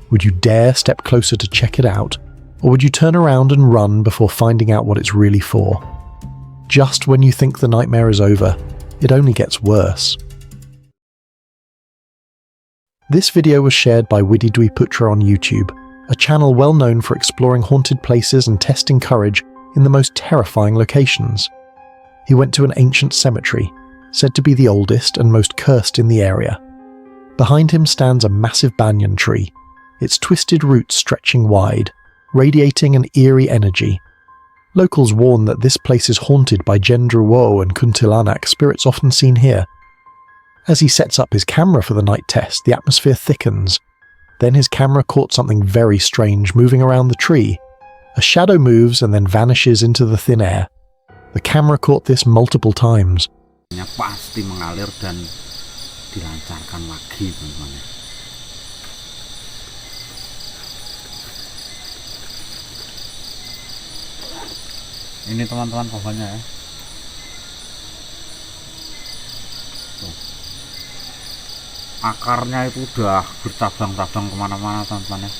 Would you dare step closer to check it out, or would you turn around and run before finding out what it's really for? Just when you think the nightmare is over, it only gets worse. This video was shared by Wididwi Putra on YouTube, a channel well known for exploring haunted places and testing courage in the most terrifying locations. He went to an ancient cemetery, said to be the oldest and most cursed in the area. Behind him stands a massive banyan tree, its twisted roots stretching wide, radiating an eerie energy. Locals warn that this place is haunted by Gendruwo and Kuntilanak spirits often seen here. As he sets up his camera for the night test, the atmosphere thickens. Then his camera caught something very strange moving around the tree. A shadow moves and then vanishes into the thin air. The camera caught this multiple times. Pasti mengalir dan dilancarkan lagi, teman-teman. Ini teman-teman pohonnya ya. Tuh. Akarnya itu udah bercabang-cabang kemana-mana, teman-teman ya.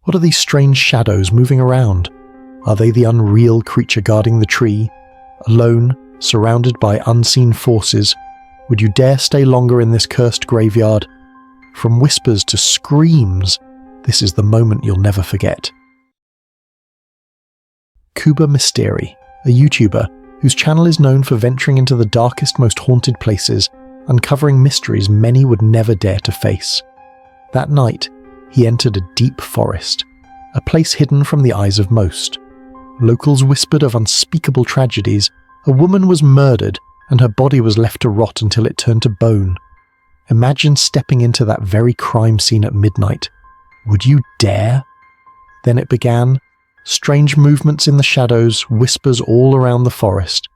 What are these strange shadows moving around? Are they the unreal creature guarding the tree? Alone, surrounded by unseen forces, would you dare stay longer in this cursed graveyard? From whispers to screams, this is the moment you'll never forget. Kuba Mysteri, a YouTuber whose channel is known for venturing into the darkest, most haunted places, uncovering mysteries many would never dare to face. That night, he entered a deep forest, a place hidden from the eyes of most. Locals whispered of unspeakable tragedies. A woman was murdered and her body was left to rot until it turned to bone. Imagine stepping into that very crime scene at midnight. Would you dare? Then it began. Strange movements in the shadows, whispers all around the forest.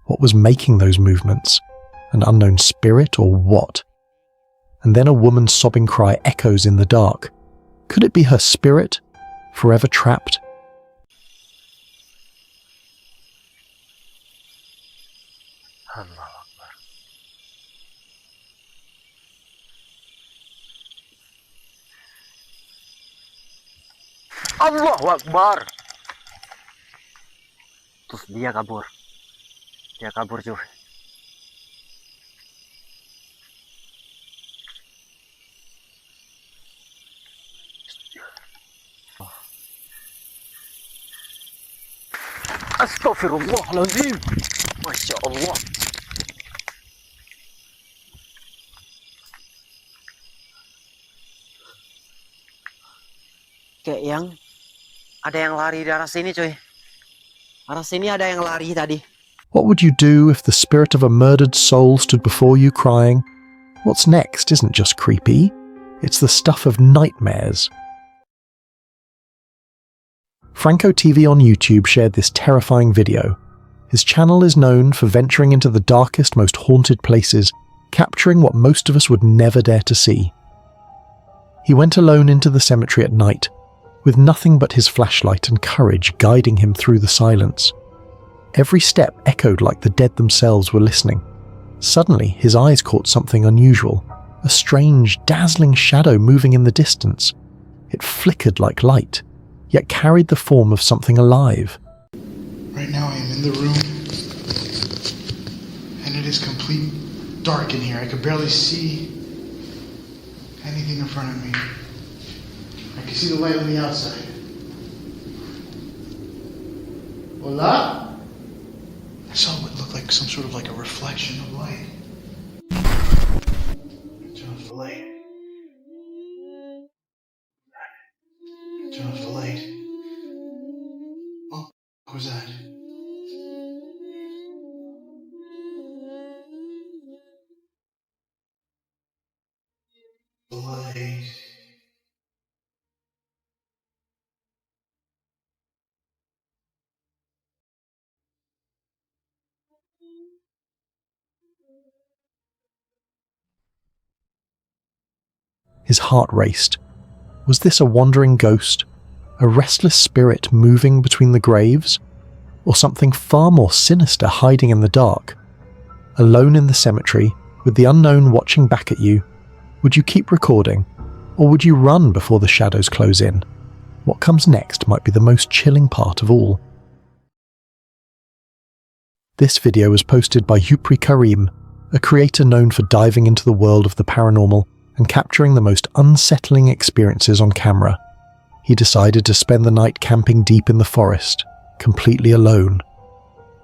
What was making those movements? An unknown spirit or what? And then a woman's sobbing cry echoes in the dark. Could it be her spirit, forever trapped? Allahu Akbar. Terus dia kabur. Dia kabur cuy. Astaghfirullahaladzim. Masya Allah. Kayak ada yang lari di arah sini cuy. Arah sini ada yang lari tadi. What would you do if the spirit of a murdered soul stood before you crying? What's next isn't just creepy, it's the stuff of nightmares. Franco TV on YouTube shared this terrifying video. His channel is known for venturing into the darkest, most haunted places, capturing what most of us would never dare to see. He went alone into the cemetery at night, with nothing but his flashlight and courage guiding him through the silence. Every step echoed like the dead themselves were listening. Suddenly, his eyes caught something unusual, a strange, dazzling shadow moving in the distance. It flickered like light, yet carried the form of something alive. Right now I am in the room, and it is complete dark in here. I could barely see anything in front of me. I can see the light on the outside. Hola? I saw what looked like some sort of like a reflection of light. Turn off the light. Turn off the light. Oh, what was that? His heart raced. Was this a wandering ghost, a restless spirit moving between the graves, or something far more sinister hiding in the dark? Alone in the cemetery, with the unknown watching back at you, would you keep recording, or would you run before the shadows close in? What comes next might be the most chilling part of all. This video was posted by Yupri Karim, a creator known for diving into the world of the paranormal and capturing the most unsettling experiences on camera. He decided to spend the night camping deep in the forest, completely alone.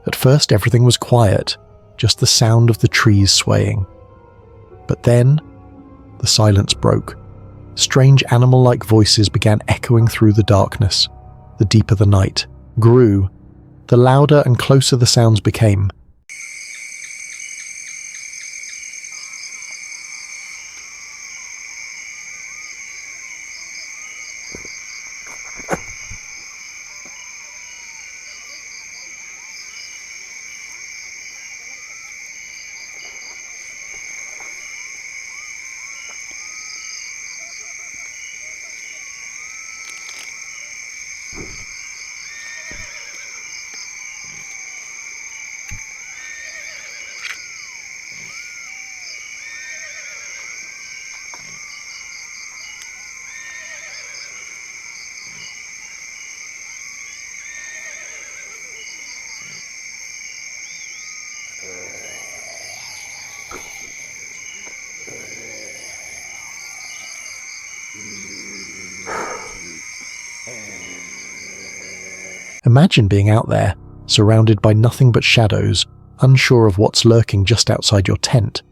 At first everything was quiet, just the sound of the trees swaying. But then, the silence broke. Strange animal-like voices began echoing through the darkness. The deeper the night grew, the louder and closer the sounds became. Imagine being out there, surrounded by nothing but shadows, unsure of what's lurking just outside your tent.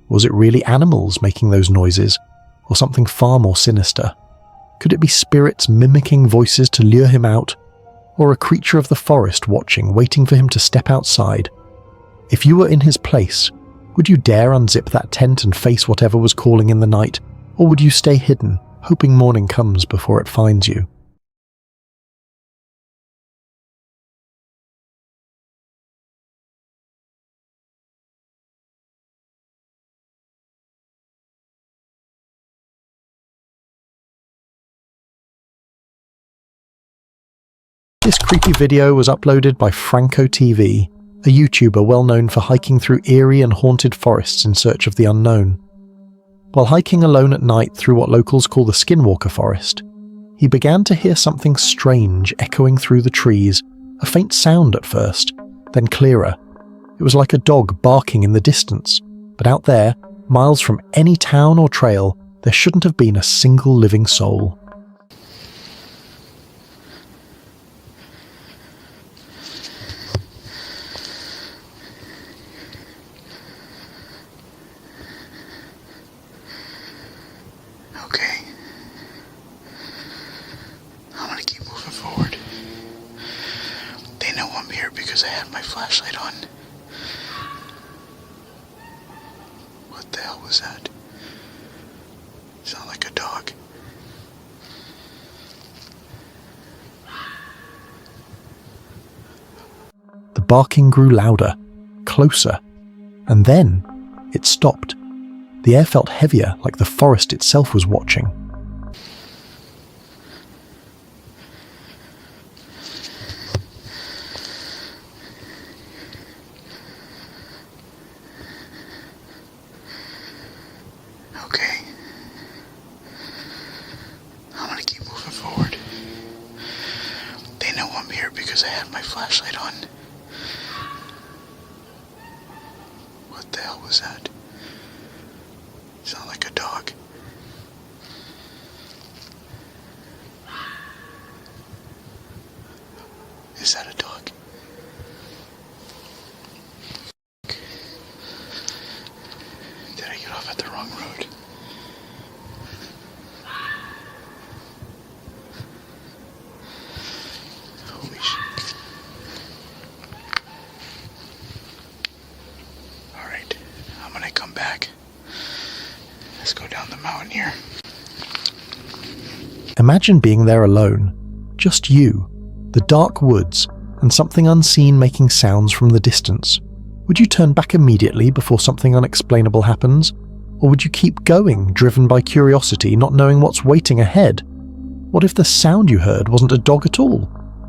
Was it really animals making those noises, or something far more sinister? Could it be spirits mimicking voices to lure him out, or a creature of the forest watching, waiting for him to step outside? If you were in his place, would you dare unzip that tent and face whatever was calling in the night, or would you stay hidden, hoping morning comes before it finds you? This creepy video was uploaded by Franco TV, a YouTuber well known for hiking through eerie and haunted forests in search of the unknown. While hiking alone at night through what locals call the Skinwalker Forest, he began to hear something strange echoing through the trees, a faint sound at first, then clearer. It was like a dog barking in the distance, but out there, miles from any town or trail, there shouldn't have been a single living soul. Okay. I'm gonna keep moving forward. They know I'm here because I have my flashlight on. What the hell was that? Sound like a dog. The barking grew louder, closer, and then it stopped. The air felt heavier, like the forest itself was watching. Okay. I'm gonna keep moving forward. They know I'm here because I have my flashlight on. What the hell was that? Sound like a dog. Is that a dog? Did I get off at the wrong road? Holy shit. Alright, I'm gonna come back. Let's go down the mountain here. Imagine being there alone, just you, the dark woods, and something unseen making sounds from the distance. Would you turn back immediately before something unexplainable happens? Or would you keep going, driven by curiosity, not knowing what's waiting ahead? What if the sound you heard wasn't a dog at all?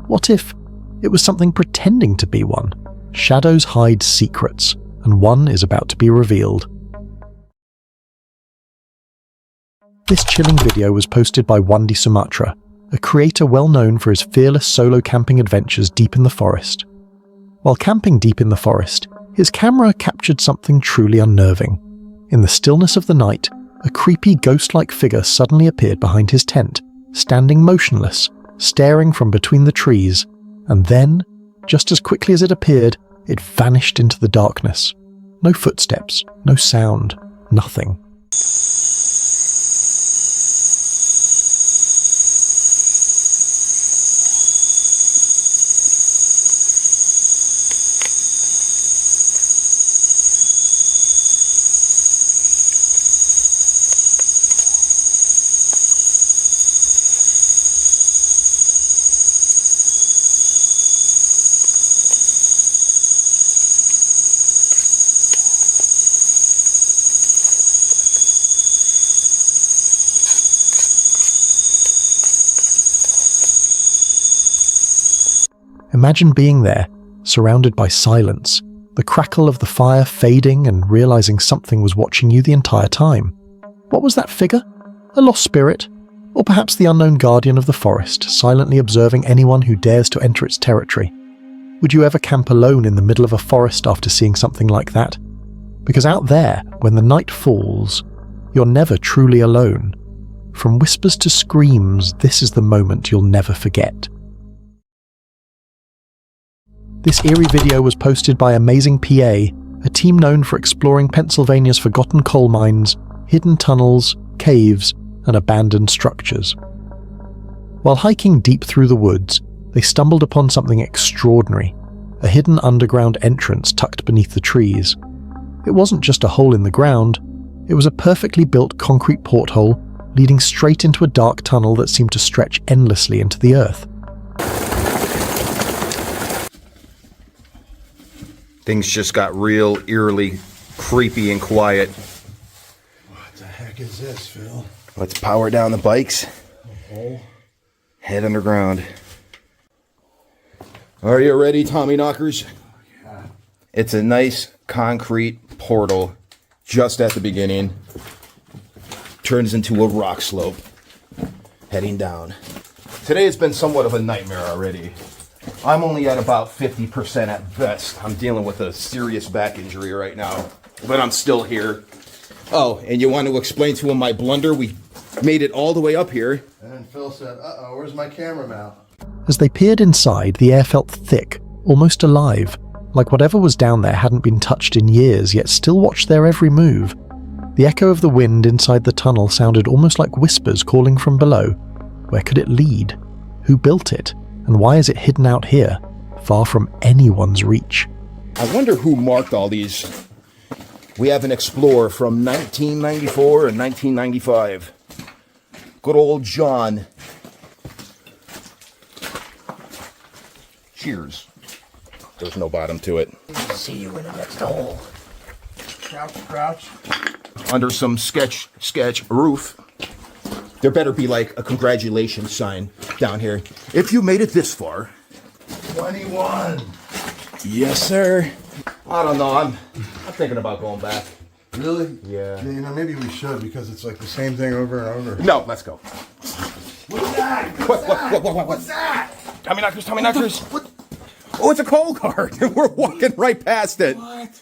What if it was something pretending to be one? Shadows hide secrets, and one is about to be revealed. This chilling video was posted by Wandi Sumatra, a creator well known for his fearless solo camping adventures deep in the forest. While camping deep in the forest, his camera captured something truly unnerving. In the stillness of the night, a creepy ghost-like figure suddenly appeared behind his tent, standing motionless, staring from between the trees, and then, just as quickly as it appeared, it vanished into the darkness. No footsteps, no sound, nothing. Imagine being there, surrounded by silence, the crackle of the fire fading and realizing something was watching you the entire time. What was that figure? A lost spirit? Or perhaps the unknown guardian of the forest, silently observing anyone who dares to enter its territory? Would you ever camp alone in the middle of a forest after seeing something like that? Because out there, when the night falls, you're never truly alone. From whispers to screams, this is the moment you'll never forget. This eerie video was posted by Amazing PA, a team known for exploring Pennsylvania's forgotten coal mines, hidden tunnels, caves, and abandoned structures. While hiking deep through the woods, they stumbled upon something extraordinary, a hidden underground entrance tucked beneath the trees. It wasn't just a hole in the ground, it was a perfectly built concrete porthole leading straight into a dark tunnel that seemed to stretch endlessly into the earth. Things just got real eerily creepy and quiet. What the heck is this, Phil? Let's power down the bikes. A hole? Head underground. Are you ready, Tommy Knockers? Yeah. It's a nice concrete portal just at the beginning. Turns into a rock slope. Heading down. Today has been somewhat of a nightmare already. I'm only at about 50% at best. I'm dealing with a serious back injury right now, but I'm still here. Oh, and you want to explain to him my blunder? We made it all the way up here. And then Phil said, uh-oh, where's my camera mount? As they peered inside, the air felt thick, almost alive, like whatever was down there hadn't been touched in years, yet still watched their every move. The echo of the wind inside the tunnel sounded almost like whispers calling from below. Where could it lead? Who built it? And why is it hidden out here, far from anyone's reach? I wonder who marked all these. We have an Explorer from 1994 and 1995. Good old John. Cheers. There's no bottom to it. See you in the next hole. Crouch, crouch. Under some sketch roof. There better be like a congratulations sign down here. If you made it this far. 21. Yes, sir. I don't know. I'm thinking about going back. Really? Yeah. You know, maybe we should because it's like the same thing over and over. No, let's go. What's that? What's that? Tommy Knockers. What? Oh, it's a coal cart. We're walking right past it. What?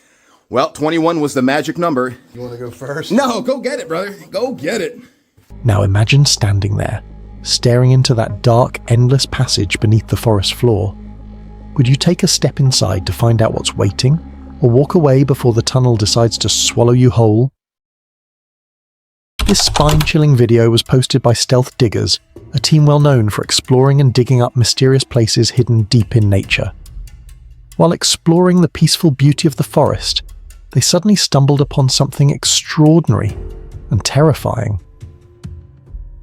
Well, 21 was the magic number. You want to go first? No, go get it, brother. Go get it. Now imagine standing there, staring into that dark, endless passage beneath the forest floor. Would you take a step inside to find out what's waiting, or walk away before the tunnel decides to swallow you whole? This spine-chilling video was posted by Stealth Diggers, a team well known for exploring and digging up mysterious places hidden deep in nature. While exploring the peaceful beauty of the forest, they suddenly stumbled upon something extraordinary, and terrifying.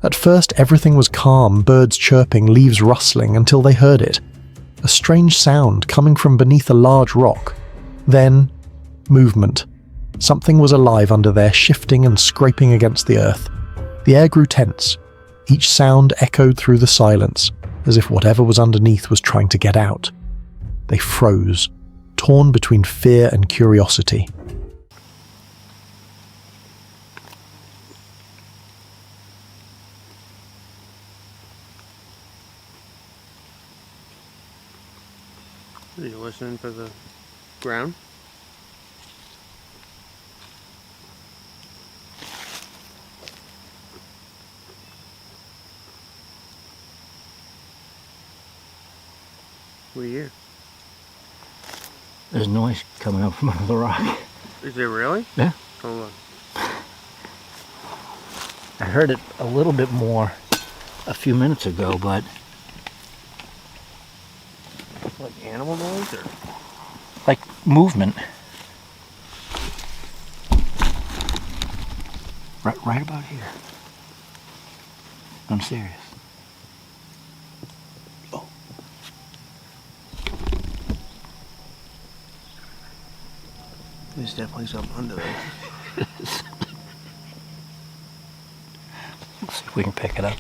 At first, everything was calm, birds chirping, leaves rustling, until they heard it. A strange sound coming from beneath a large rock. Then, movement. Something was alive under there, shifting and scraping against the earth. The air grew tense. Each sound echoed through the silence, as if whatever was underneath was trying to get out. They froze, torn between fear and curiosity. Are you listening for the ground? What do you hear? There's noise coming up from under the rock. Is it really? Yeah. Hold on. I heard it a little bit more a few minutes ago, but... Like animal noise or? Like movement. Right about here. I'm serious. Oh. There's definitely something under there. Let's see if we can pick it up.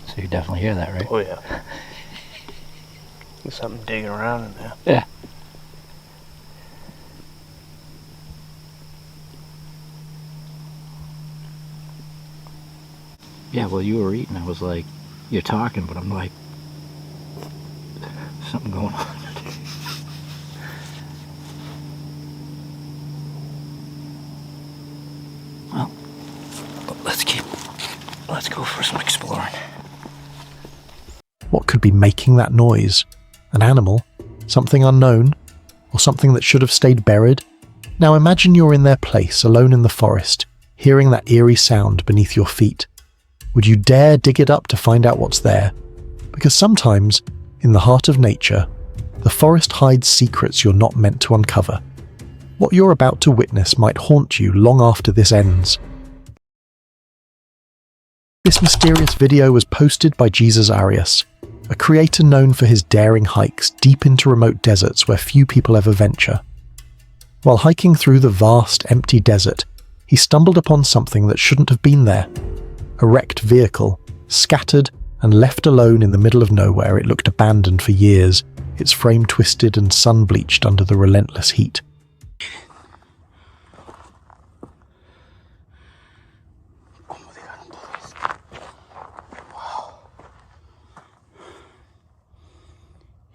So you definitely hear that, right? Oh yeah. There's something digging around in there. Yeah. Yeah, well, you were eating. I was like, you're talking, but I'm like, something going on. Well, let's go for some exploring. What could be making that noise? An animal? Something unknown? Or something that should have stayed buried? Now imagine you're in their place, alone in the forest, hearing that eerie sound beneath your feet. Would you dare dig it up to find out what's there? Because sometimes, in the heart of nature, the forest hides secrets you're not meant to uncover. What you're about to witness might haunt you long after this ends. This mysterious video was posted by Jesus Arias, a creator known for his daring hikes deep into remote deserts where few people ever venture. While hiking through the vast, empty desert, he stumbled upon something that shouldn't have been there. A wrecked vehicle, scattered and left alone in the middle of nowhere. It looked abandoned for years, its frame twisted and sun-bleached under the relentless heat.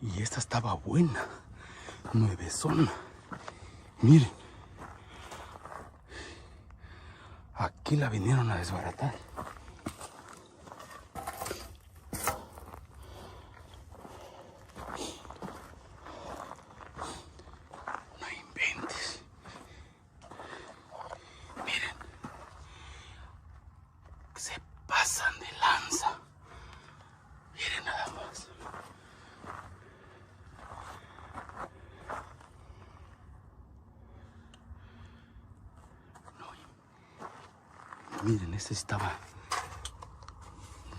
Y esta estaba buena, nuevezona. Miren, aquí la vinieron a desbaratar. No inventes. Miren, se pasan de lanza. Miren nada más. Miren, esta estaba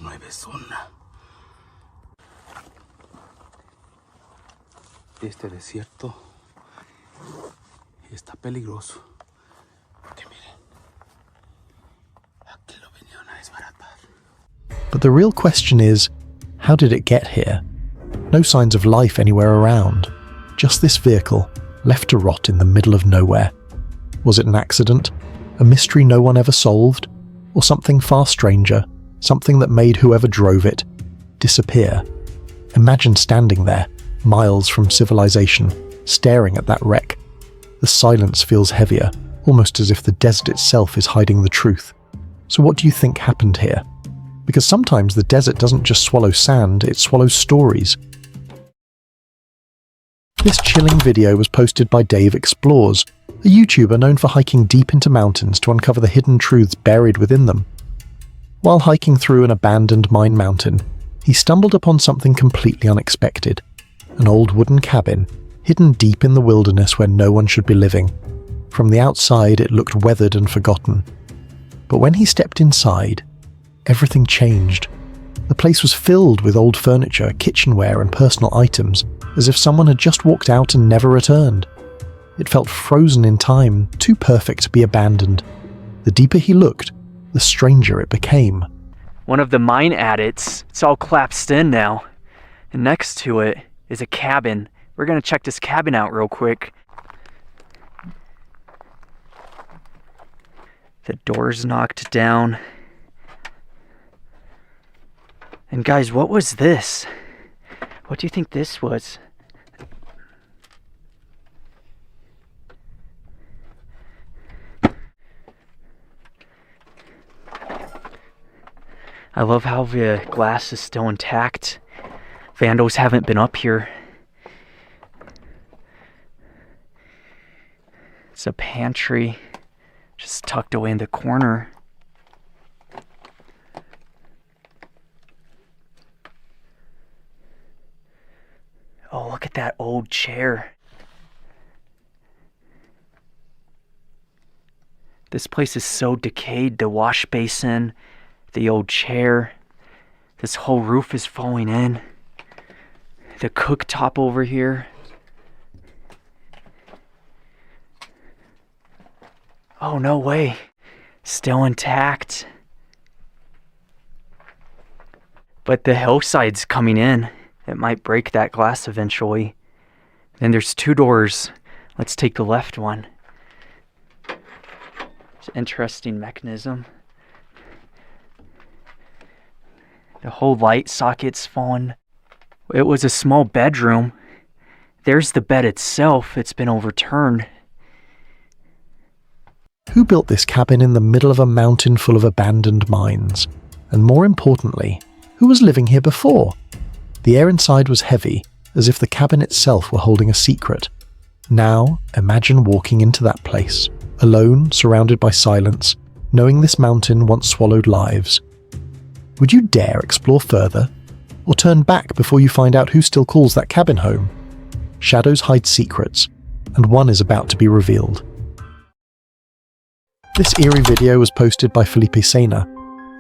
nuevezona. Este desierto está peligroso. Porque miren, aquí lo vinieron a desbaratar. But the real question is, how did it get here? No signs of life anywhere around. Just this vehicle, left to rot in the middle of nowhere. Was it an accident? A mystery no one ever solved? Or something far stranger, something that made whoever drove it disappear? Imagine standing there, miles from civilization, staring at that wreck. The silence feels heavier, almost as if the desert itself is hiding the truth. So what do you think happened here? Because sometimes the desert doesn't just swallow sand, it swallows stories. This chilling video was posted by Dave Explores, a YouTuber known for hiking deep into mountains to uncover the hidden truths buried within them. While hiking through an abandoned mine mountain, he stumbled upon something completely unexpected, an old wooden cabin hidden deep in the wilderness where no one should be living. From the outside, it looked weathered and forgotten. But when he stepped inside, everything changed. The place was filled with old furniture, kitchenware, and personal items, as if someone had just walked out and never returned. It felt frozen in time, too perfect to be abandoned. The deeper he looked, the stranger it became. One of the mine adits, it's all collapsed in now. And next to it is a cabin. We're gonna check this cabin out real quick. The door's knocked down. And guys, what was this? What do you think this was? I love how the glass is still intact. Vandals haven't been up here. It's a pantry just tucked away in the corner. Oh, look at that old chair. This place is so decayed. The wash basin, the old chair, this whole roof is falling in. The cooktop over here. Oh, no way. Still intact. But the hillside's coming in. It might break that glass eventually. Then there's two doors. Let's take the left one. It's an interesting mechanism. The whole light socket's fallen. It was a small bedroom. There's the bed itself. It's been overturned. Who built this cabin in the middle of a mountain full of abandoned mines? And more importantly, who was living here before? The air inside was heavy, as if the cabin itself were holding a secret. Now, imagine walking into that place, alone, surrounded by silence, knowing this mountain once swallowed lives. Would you dare explore further? Or turn back before you find out who still calls that cabin home? Shadows hide secrets, and one is about to be revealed. This eerie video was posted by Felipe Sena,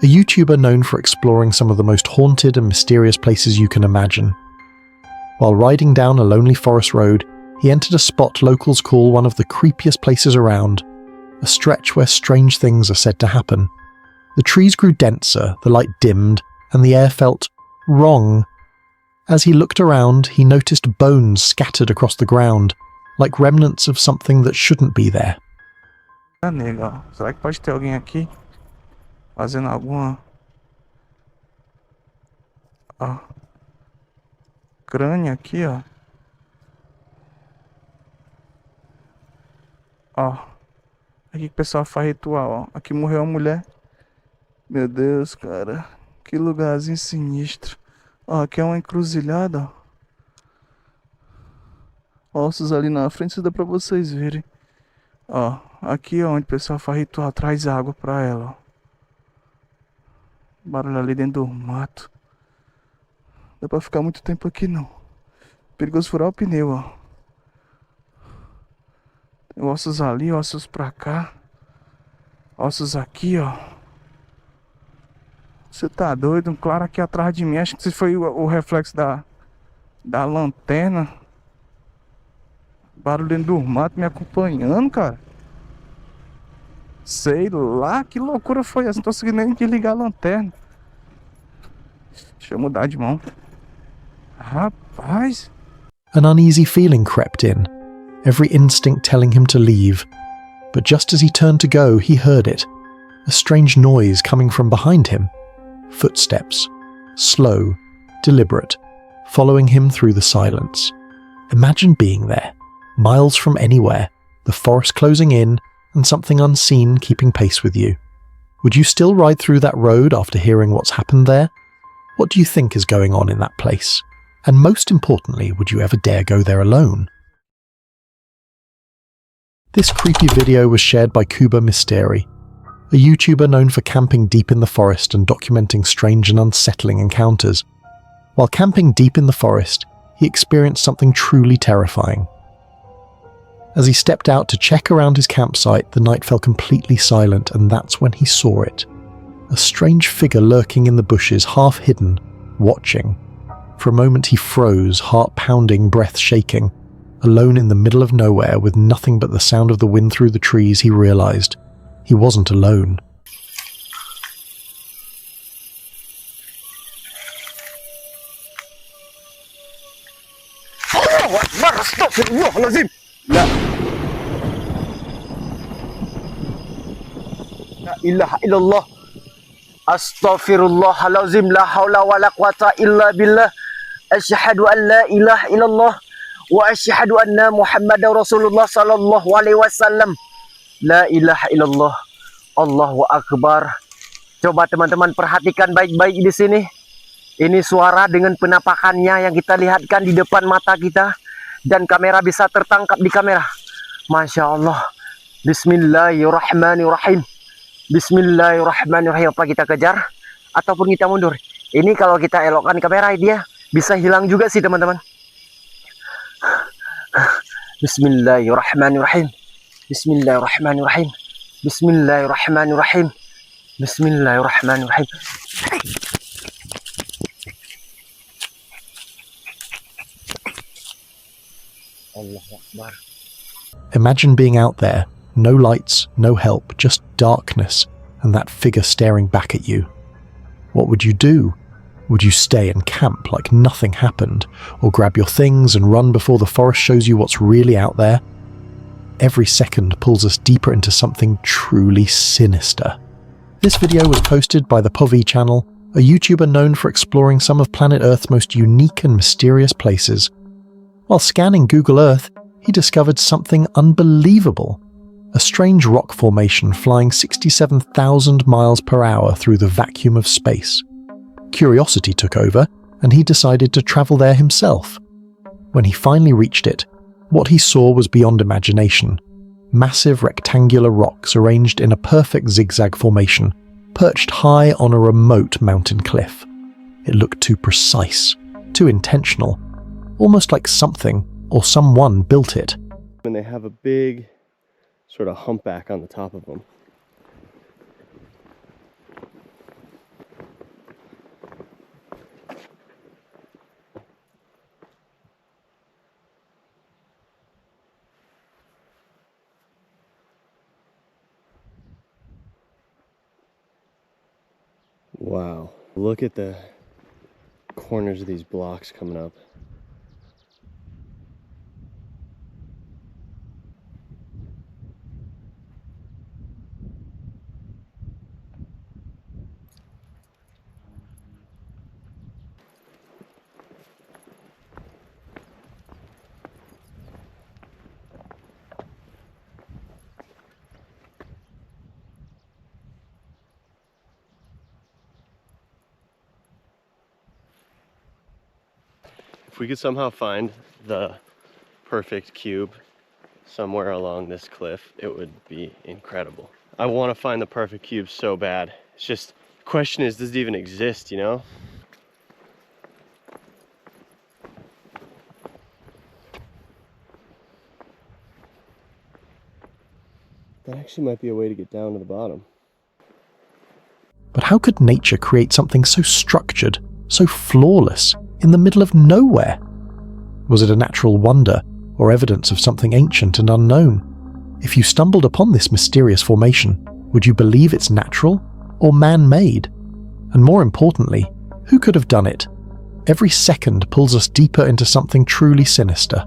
a YouTuber known for exploring some of the most haunted and mysterious places you can imagine. While riding down a lonely forest road, he entered a spot locals call one of the creepiest places around, a stretch where strange things are said to happen. The trees grew denser, the light dimmed, and the air felt wrong. As he looked around, he noticed bones scattered across the ground, like remnants of something that shouldn't be there. Nega, será que pode ter alguém aqui fazendo alguma crânio aqui, ó. Ó, aqui que o pessoal faz ritual, ó. Aqui morreu uma mulher. Meu Deus, cara, que lugarzinho sinistro. Ó, aqui é uma encruzilhada, ó. Ossos ali na frente, isso dá pra vocês verem. Ó, aqui ó, onde o pessoal faz ritual, traz água pra ela, ó. Barulho ali dentro do mato. Não dá pra ficar muito tempo aqui não. Perigoso furar o pneu, ó. Tem ossos ali, ossos pra cá. Ossos aqui, ó. Você tá doido? Um claro aqui atrás de mim. Acho que isso foi o reflexo da lanterna. Barulho dentro do mato me acompanhando, cara. Sei lá, que loucura foi essa? Não tô conseguindo nem desligar a lanterna. Deixa eu mudar de mão. Rapaz. An uneasy feeling crept in, every instinct telling him to leave. But just as he turned to go, he heard it. A strange noise coming from behind him. Footsteps. Slow, deliberate, following him through the silence. Imagine being there. Miles from anywhere, the forest closing in, and something unseen keeping pace with you. Would you still ride through that road after hearing what's happened there? What do you think is going on in that place? And most importantly, would you ever dare go there alone? This creepy video was shared by Cuba Mysteri, a YouTuber known for camping deep in the forest and documenting strange and unsettling encounters. While camping deep in the forest, he experienced something truly terrifying. As he stepped out to check around his campsite, the night fell completely silent, and that's when he saw it. A strange figure lurking in the bushes, half hidden, watching. For a moment he froze, heart pounding, breath shaking. Alone in the middle of nowhere, with nothing but the sound of the wind through the trees, he realized he wasn't alone. Astaghfirullahalazim. La ilaha illallah. Astaghfirullahalazim. La haula wa la quwata illa billah. Asyhadu an la ilaha illallah wa asyhadu anna Muhammadar Rasulullah sallallahu alaihi wasallam. La ilaha illallah. Allahu akbar. Coba teman-teman perhatikan baik-baik di sini. Ini suara dengan penampakannya yang kita lihatkan di depan mata kita. Dan kamera bisa tertangkap di kamera. Masya Allah. Bismillahirrahmanirrahim. Bismillahirrahmanirrahim. Apa kita kejar ataupun kita mundur? Ini kalau kita elokkan kamera, dia bisa hilang juga sih teman-teman. Bismillahirrahmanirrahim. Bismillahirrahmanirrahim. Bismillahirrahmanirrahim. Bismillahirrahmanirrahim. Imagine being out there, no lights, no help, just darkness, and that figure staring back at you. What would you do? Would you stay and camp like nothing happened, or grab your things and run before the forest shows you what's really out there? Every second pulls us deeper into something truly sinister. This video was posted by the Povi channel, a YouTuber known for exploring some of planet Earth's most unique and mysterious places. While scanning Google Earth, he discovered something unbelievable. A strange rock formation flying 67,000 miles per hour through the vacuum of space. Curiosity took over, and he decided to travel there himself. When he finally reached it, what he saw was beyond imagination. Massive rectangular rocks arranged in a perfect zigzag formation, perched high on a remote mountain cliff. It looked too precise, too intentional, almost like something or someone built it. And they have a big sort of humpback on the top of them. Wow, look at the corners of these blocks coming up. If we could somehow find the perfect cube somewhere along this cliff, it would be incredible. I want to find the perfect cube so bad. It's just, the question is, does it even exist, you know? That actually might be a way to get down to the bottom. But how could nature create something so structured, so flawless, in the middle of nowhere? Was it a natural wonder, or evidence of something ancient and unknown? If you stumbled upon this mysterious formation, would you believe it's natural or man-made? And more importantly, who could have done it? Every second pulls us deeper into something truly sinister.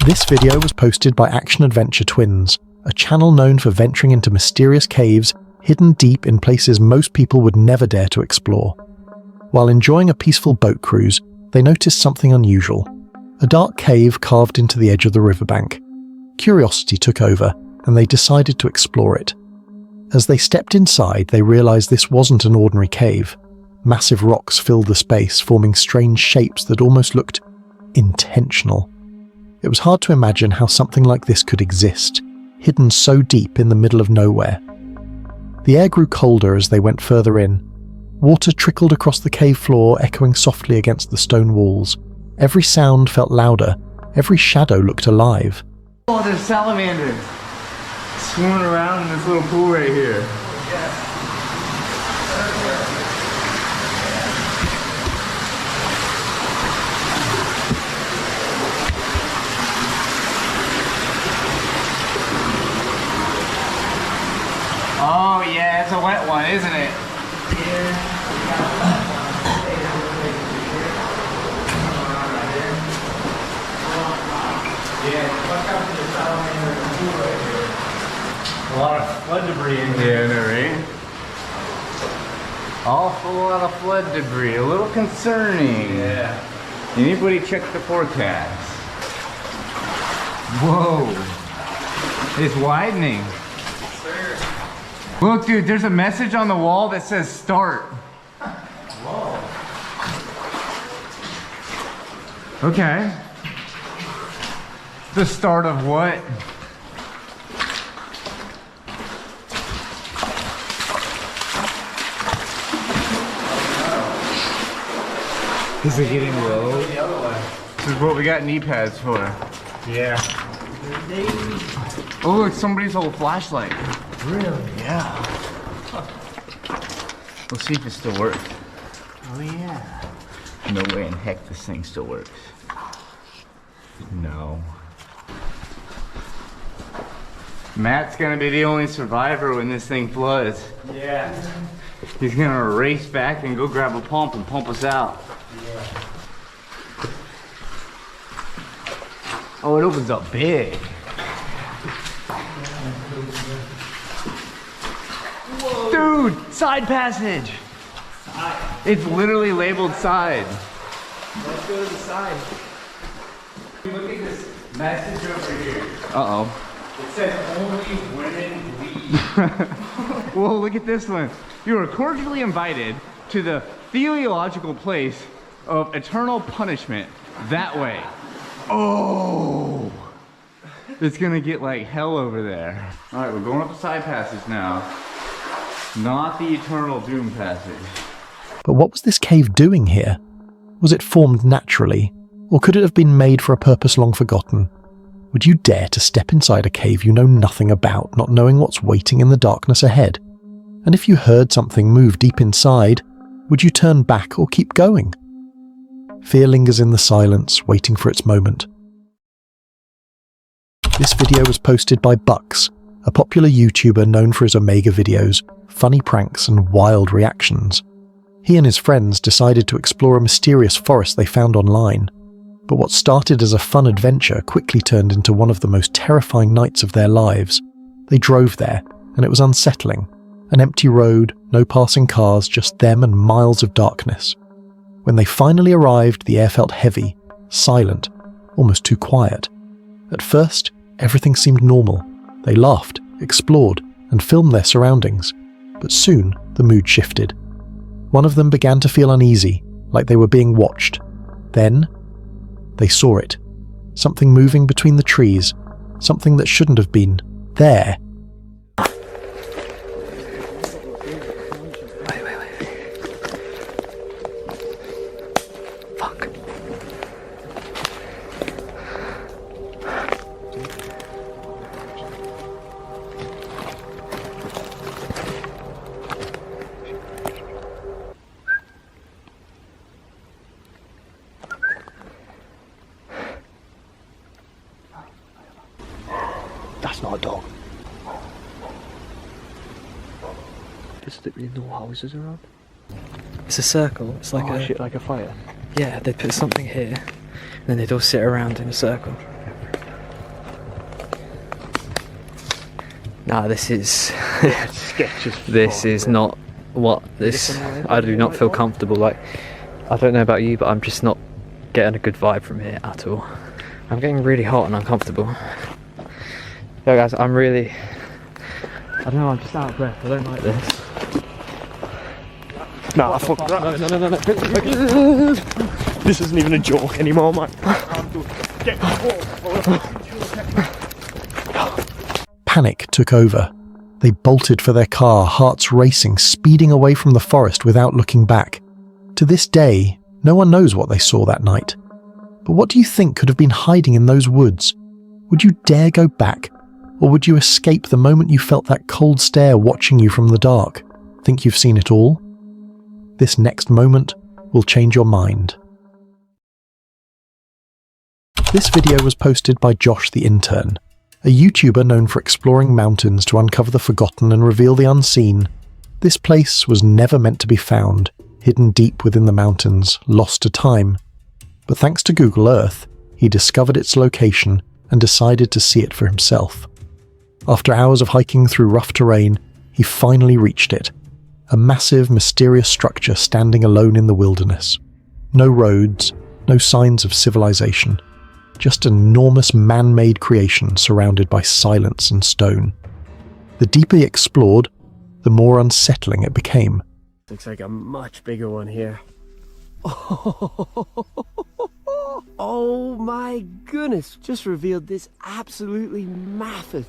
This video was posted by Action Adventure Twins, a channel known for venturing into mysterious caves hidden deep in places most people would never dare to explore. While enjoying a peaceful boat cruise, they noticed something unusual. A dark cave carved into the edge of the riverbank. Curiosity took over, and they decided to explore it. As they stepped inside, they realized this wasn't an ordinary cave. Massive rocks filled the space, forming strange shapes that almost looked intentional. It was hard to imagine how something like this could exist, hidden so deep in the middle of nowhere. The air grew colder as they went further in. Water trickled across the cave floor, echoing softly against the stone walls. Every sound felt louder. Every shadow looked alive. Oh, there's salamanders swimming around in this little pool right here. Oh yeah, it's a wet one, isn't it? A lot of flood debris in here. Yeah, there, right? Awful lot of flood debris. A little concerning. Yeah. Anybody check the forecast? Whoa. It's widening. Look, dude, there's a message on the wall that says start. Whoa. Okay. The start of what? Is it getting low? This is what we got knee pads for. Yeah. Oh, look, somebody's old flashlight. Really? Yeah. We'll see if it still works. Oh yeah. No way in heck this thing still works. No. Matt's gonna be the only survivor when this thing floods. Yeah. He's gonna race back and go grab a pump and pump us out. Yeah. Oh, it opens up big. Whoa. Dude, side passage. Side. It's literally labeled side. Let's go to the side. Look at this message over here. Uh-oh. It says only women leave. Well, look at this one. You are cordially invited to the theological place of eternal punishment that way. Oh, it's gonna get like hell over there. All right, we're going up the side passage now. Not the eternal doom passage. But what was this cave doing here? Was it formed naturally, or could it have been made for a purpose long forgotten? Would you dare to step inside a cave you know nothing about, not knowing what's waiting in the darkness ahead? And if you heard something move deep inside, would you turn back or keep going? Fear lingers in the silence, waiting for its moment. This video was posted by Bucks, a popular YouTuber known for his Omega videos, funny pranks and wild reactions. He and his friends decided to explore a mysterious forest they found online. But what started as a fun adventure quickly turned into one of the most terrifying nights of their lives. They drove there, and it was unsettling. An empty road, no passing cars, just them and miles of darkness. When they finally arrived, the air felt heavy, silent, almost too quiet. At first, everything seemed normal. They laughed, explored, and filmed their surroundings. But soon, the mood shifted. One of them began to feel uneasy, like they were being watched. Then, they saw it. Something moving between the trees. Something that shouldn't have been there. Fuck. That's not a dog. Is there no houses around? It's a circle. It's like a shit, like a fire. Yeah, they put something here, and then they'd all sit around in a circle. Nah, this is sketch as this is not what this. I do not feel comfortable. Like, I don't know about you, but I'm just not getting a good vibe from here at all. I'm getting really hot and uncomfortable. Yeah, guys, I don't know, I'm just out of breath. I don't like this. Nah, I fuck that. No. This isn't even a joke anymore, man. Panic took over. They bolted for their car, hearts racing, speeding away from the forest without looking back. To this day, no one knows what they saw that night. But what do you think could have been hiding in those woods? Would you dare go back? Or would you escape the moment you felt that cold stare watching you from the dark? Think you've seen it all? This next moment will change your mind. This video was posted by Josh the Intern, a YouTuber known for exploring mountains to uncover the forgotten and reveal the unseen. This place was never meant to be found, hidden deep within the mountains, lost to time. But thanks to Google Earth, he discovered its location and decided to see it for himself. After hours of hiking through rough terrain, he finally reached it. A massive, mysterious structure standing alone in the wilderness. No roads, no signs of civilization. Just an enormous man-made creation surrounded by silence and stone. The deeper he explored, the more unsettling it became. Looks like a much bigger one here. Oh my goodness, just revealed this absolutely massive,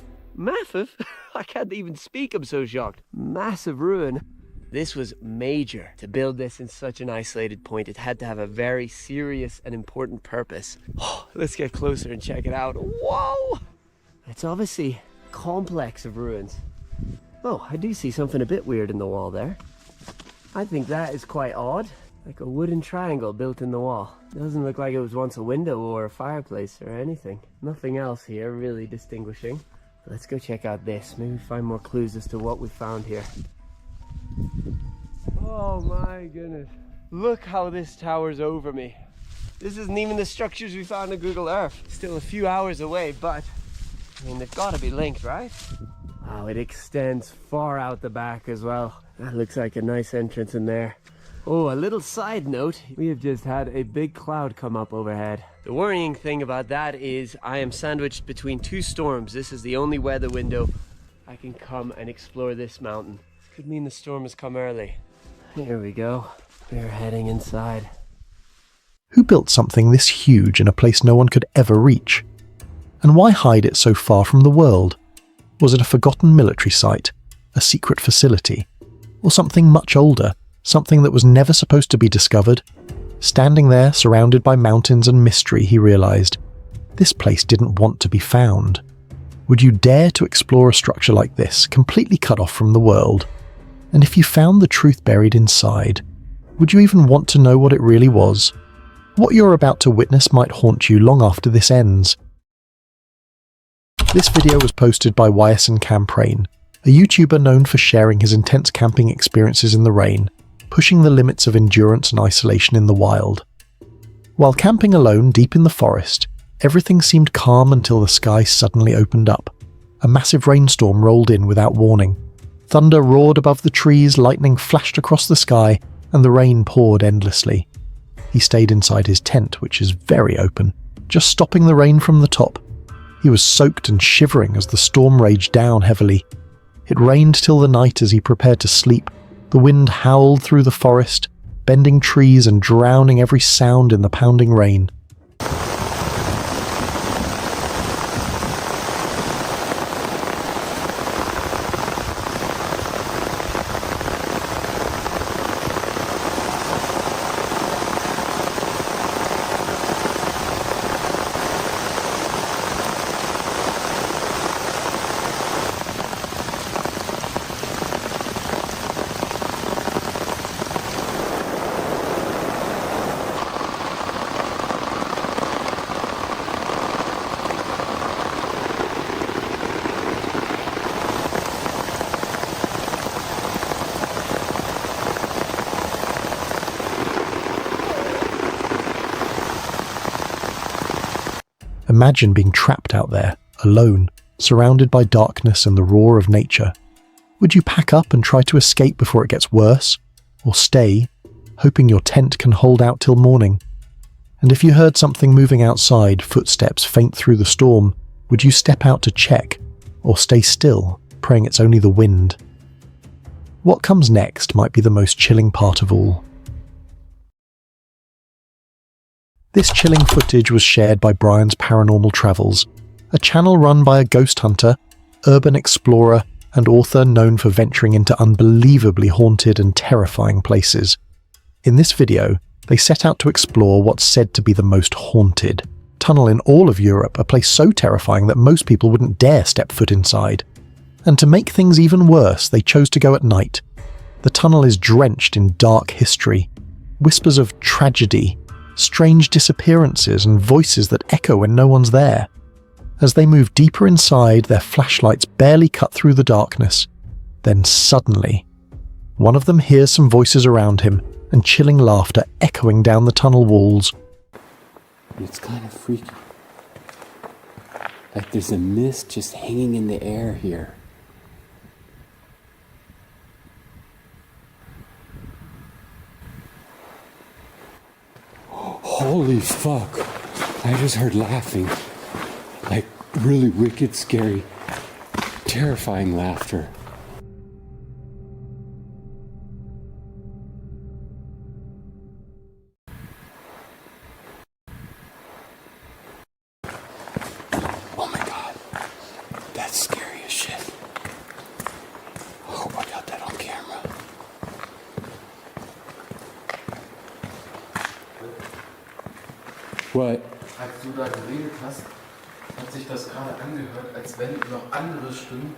I can't even speak, I'm so shocked. Massive ruin. This was major. To build this in such an isolated point, it had to have a very serious and important purpose. Let's get closer and check it out. Whoa! It's obviously a complex of ruins. Oh, I do see something a bit weird in the wall there. I think that is quite odd. Like a wooden triangle built in the wall. It doesn't look like it was once a window or a fireplace or anything. Nothing else here really distinguishing. Let's go check out this. Maybe find more clues as to what we found here. Oh my goodness. Look how this towers over me. This isn't even the structures we found on Google Earth. Still a few hours away, but I mean, they've got to be linked, right? Wow, it extends far out the back as well. That looks like a nice entrance in there. Oh, a little side note, we have just had a big cloud come up overhead. The worrying thing about that is I am sandwiched between two storms. This is the only weather window I can come and explore this mountain. This could mean the storm has come early. Here we go. We're heading inside. Who built something this huge in a place no one could ever reach? And why hide it so far from the world? Was it a forgotten military site, a secret facility, or something much older? Something that was never supposed to be discovered? Standing there, surrounded by mountains and mystery, he realized, this place didn't want to be found. Would you dare to explore a structure like this, completely cut off from the world? And if you found the truth buried inside, would you even want to know what it really was? What you're about to witness might haunt you long after this ends. This video was posted by YSN Camprain, a YouTuber known for sharing his intense camping experiences in the rain, pushing the limits of endurance and isolation in the wild. While camping alone deep in the forest, everything seemed calm until the sky suddenly opened up. A massive rainstorm rolled in without warning. Thunder roared above the trees, lightning flashed across the sky, and the rain poured endlessly. He stayed inside his tent, which is very open, just stopping the rain from the top. He was soaked and shivering as the storm raged down heavily. It rained till the night as he prepared to sleep. The wind howled through the forest, bending trees and drowning every sound in the pounding rain. Imagine being trapped out there, alone, surrounded by darkness and the roar of nature. Would you pack up and try to escape before it gets worse? Or stay, hoping your tent can hold out till morning? And if you heard something moving outside, footsteps faint through the storm, would you step out to check? Or stay still, praying it's only the wind? What comes next might be the most chilling part of all. This chilling footage was shared by Brian's Paranormal Travels, a channel run by a ghost hunter, urban explorer, and author known for venturing into unbelievably haunted and terrifying places. In this video, they set out to explore what's said to be the most haunted tunnel in all of Europe, a place so terrifying that most people wouldn't dare step foot inside. And to make things even worse, they chose to go at night. The tunnel is drenched in dark history, whispers of tragedy, strange disappearances, and voices that echo when no one's there. As they move deeper inside, their flashlights barely cut through the darkness. Then suddenly, one of them hears some voices around him and chilling laughter echoing down the tunnel walls. It's kind of freaky. Like there's a mist just hanging in the air here. Holy fuck. I just heard laughing. Like really wicked, scary, terrifying laughter. Oh my god. That's scary as shit. I hope I got that on camera. What? Als du da geredet hast, hat sich das gerade angehört, als wenn noch andere Stimmen,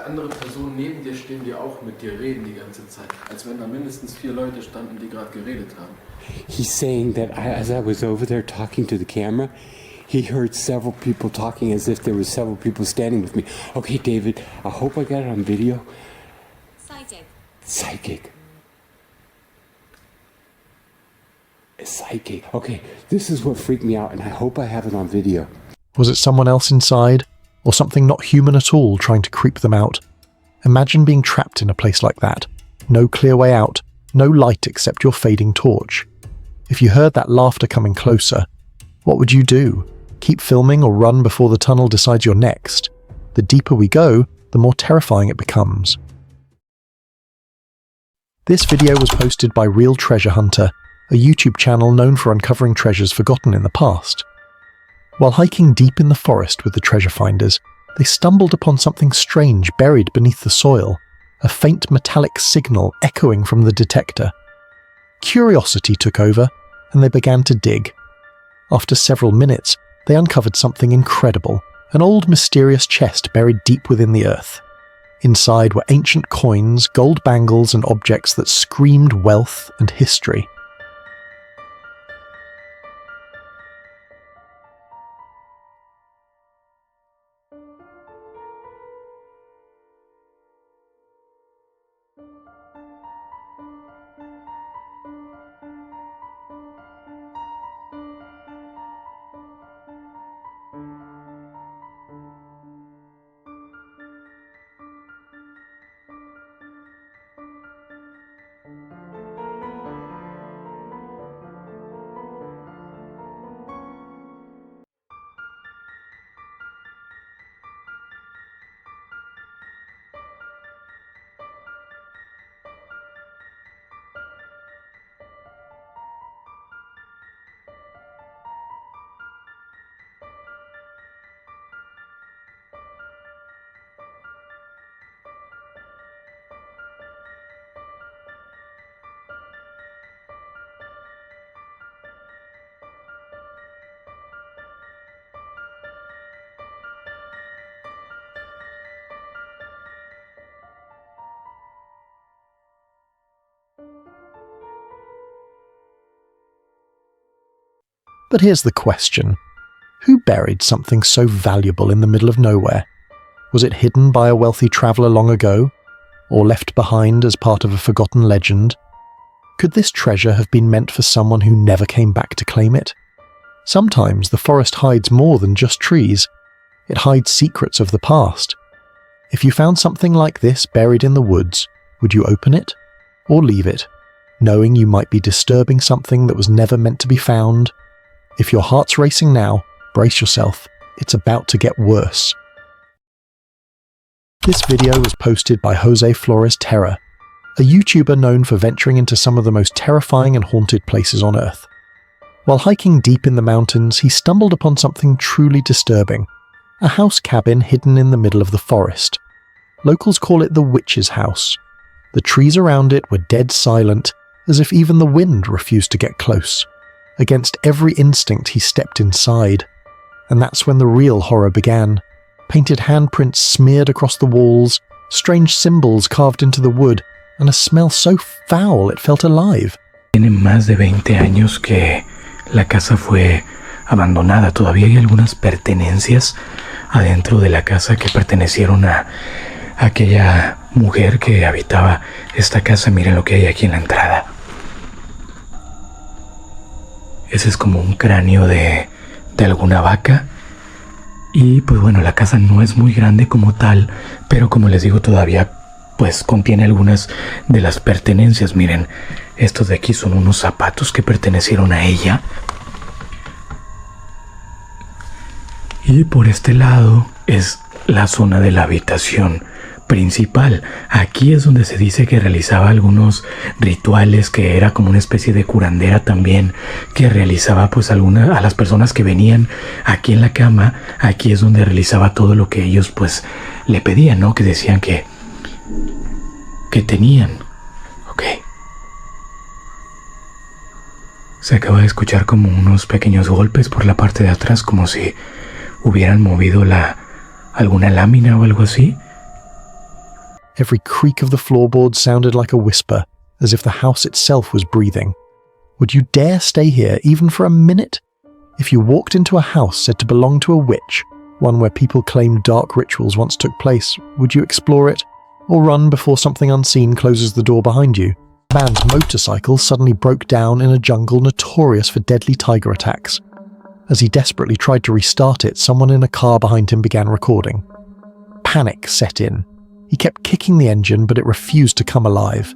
andere Personen neben dir stehen, die auch mit dir reden die ganze Zeit. Als wenn da mindestens 4 Leute standen, die gerade geredet haben. He's saying that as I was over there talking to the camera, he heard several people talking as if there were several people standing with me. Okay, David, I hope I got it on video. Psychic. Psychic. Psychic. Okay, this is what freaked me out, and I hope I have it on video. Was it someone else inside, or something not human at all trying to creep them out? Imagine being trapped in a place like that. No clear way out, no light except your fading torch. If you heard that laughter coming closer, what would you do? Keep filming or run before the tunnel decides you're next? The deeper we go, the more terrifying it becomes. This video was posted by Real Treasure Hunter, a YouTube channel known for uncovering treasures forgotten in the past. While hiking deep in the forest with the treasure finders, they stumbled upon something strange buried beneath the soil, a faint metallic signal echoing from the detector. Curiosity took over, and they began to dig. After several minutes, they uncovered something incredible, an old mysterious chest buried deep within the earth. Inside were ancient coins, gold bangles, and objects that screamed wealth and history. But here's the question. Who buried something so valuable in the middle of nowhere? Was it hidden by a wealthy traveller long ago? Or left behind as part of a forgotten legend? Could this treasure have been meant for someone who never came back to claim it? Sometimes the forest hides more than just trees. It hides secrets of the past. If you found something like this buried in the woods, would you open it? Or leave it, knowing you might be disturbing something that was never meant to be found? If your heart's racing now, brace yourself. It's about to get worse. This video was posted by Jose Flores Terra, a YouTuber known for venturing into some of the most terrifying and haunted places on Earth. While hiking deep in the mountains, he stumbled upon something truly disturbing. A house cabin hidden in the middle of the forest. Locals call it the witch's house. The trees around it were dead silent, as if even the wind refused to get close. Against every instinct, he stepped inside. And that's when the real horror began. Painted handprints smeared across the walls, strange symbols carved into the wood, and a smell so foul it felt alive. Tiene más de 20 años que la casa fue abandonada. Todavía hay algunas pertenencias adentro de la casa que pertenecieron a aquella mujer que habitaba esta casa. Miren lo que hay aquí en la entrada. Ese es como un cráneo de alguna vaca. Y pues bueno, la casa no es muy grande como tal, pero como les digo, todavía pues contiene algunas de las pertenencias. Miren, estos de aquí son unos zapatos que pertenecieron a ella. Y por este lado es la zona de la habitación principal. Aquí es donde se dice que realizaba algunos rituales, que era como una especie de curandera también, que realizaba pues a las personas que venían aquí en la cama. Aquí es donde realizaba todo lo que ellos pues le pedían, ¿no? Que decían que tenían. Ok. Se acaba de escuchar como unos pequeños golpes por la parte de atrás, como si hubieran movido alguna lámina o algo así. Every creak of the floorboards sounded like a whisper, as if the house itself was breathing. Would you dare stay here even for a minute? If you walked into a house said to belong to a witch, one where people claimed dark rituals once took place, would you explore it? Or run before something unseen closes the door behind you? A man's motorcycle suddenly broke down in a jungle notorious for deadly tiger attacks. As he desperately tried to restart it, someone in a car behind him began recording. Panic set in. He kept kicking the engine, but it refused to come alive.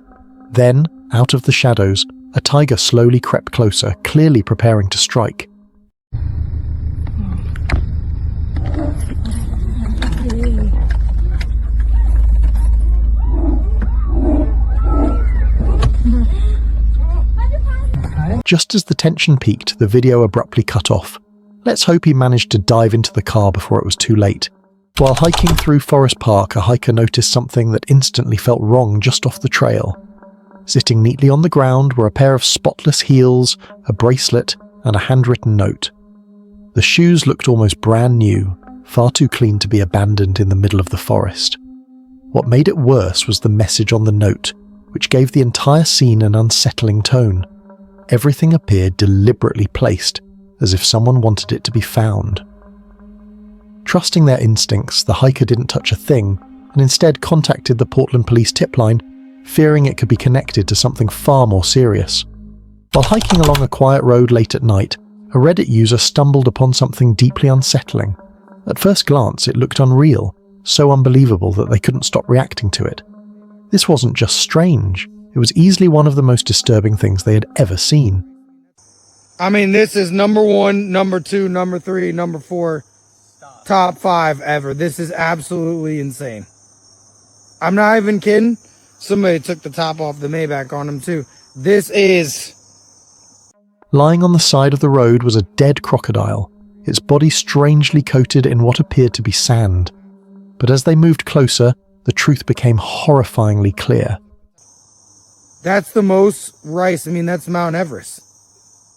Then, out of the shadows, a tiger slowly crept closer, clearly preparing to strike. Just as the tension peaked, the video abruptly cut off. Let's hope he managed to dive into the car before it was too late. While hiking through Forest Park, a hiker noticed something that instantly felt wrong just off the trail. Sitting neatly on the ground were a pair of spotless heels, a bracelet, and a handwritten note. The shoes looked almost brand new, far too clean to be abandoned in the middle of the forest. What made it worse was the message on the note, which gave the entire scene an unsettling tone. Everything appeared deliberately placed, as if someone wanted it to be found. Trusting their instincts, the hiker didn't touch a thing, and instead contacted the Portland police tip line, fearing it could be connected to something far more serious. While hiking along a quiet road late at night, a Reddit user stumbled upon something deeply unsettling. At first glance, it looked unreal, so unbelievable that they couldn't stop reacting to it. This wasn't just strange, it was easily one of the most disturbing things they had ever seen. I mean, this is number 1, number 2, number 3, number 4, top 5 ever. This is absolutely insane. I'm not even kidding. Somebody took the top off the Maybach on him too. This is... Lying on the side of the road was a dead crocodile, its body strangely coated in what appeared to be sand. But as they moved closer, the truth became horrifyingly clear. That's the most rice. I mean, that's Mount Everest.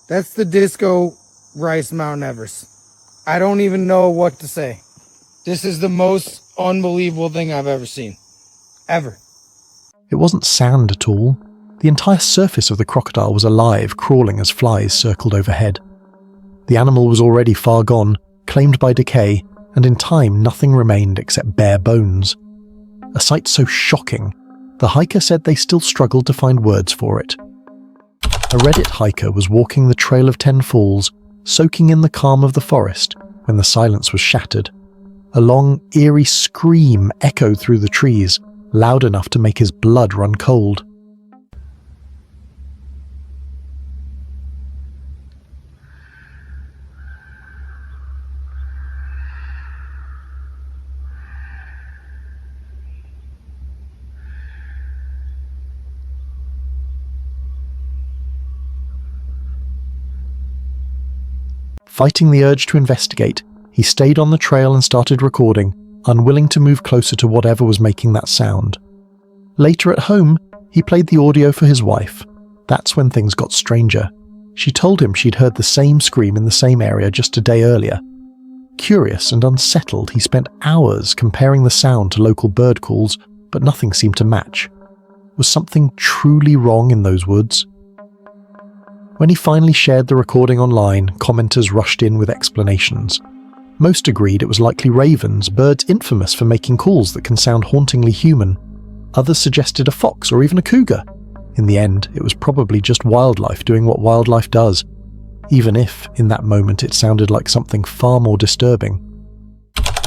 That's the disco rice Mount Everest. I don't even know what to say. This is the most unbelievable thing I've ever seen. Ever. It wasn't sand at all. The entire surface of the crocodile was alive, crawling as flies circled overhead. The animal was already far gone, claimed by decay, and in time nothing remained except bare bones. A sight so shocking, the hiker said they still struggled to find words for it. A Reddit hiker was walking the Trail of 10 Falls, soaking in the calm of the forest, when the silence was shattered. A long, eerie scream echoed through the trees, loud enough to make his blood run cold. Fighting the urge to investigate, he stayed on the trail and started recording, unwilling to move closer to whatever was making that sound. Later at home, he played the audio for his wife. That's when things got stranger. She told him she'd heard the same scream in the same area just a day earlier. Curious and unsettled, he spent hours comparing the sound to local bird calls, but nothing seemed to match. Was something truly wrong in those woods? When he finally shared the recording online, commenters rushed in with explanations. Most agreed it was likely ravens, birds infamous for making calls that can sound hauntingly human. Others suggested a fox or even a cougar. In the end, it was probably just wildlife doing what wildlife does, even if, in that moment, it sounded like something far more disturbing.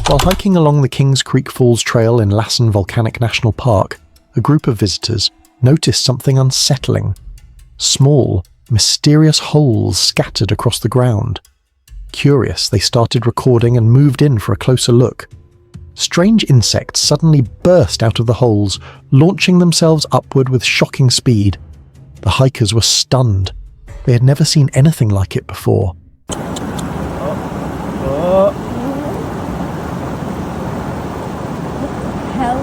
While hiking along the Kings Creek Falls Trail in Lassen Volcanic National Park, a group of visitors noticed something unsettling. Small, mysterious holes scattered across the ground. Curious, they started recording and moved in for a closer look. Strange insects suddenly burst out of the holes, launching themselves upward with shocking speed. The hikers were stunned. They had never seen anything like it before. Hell.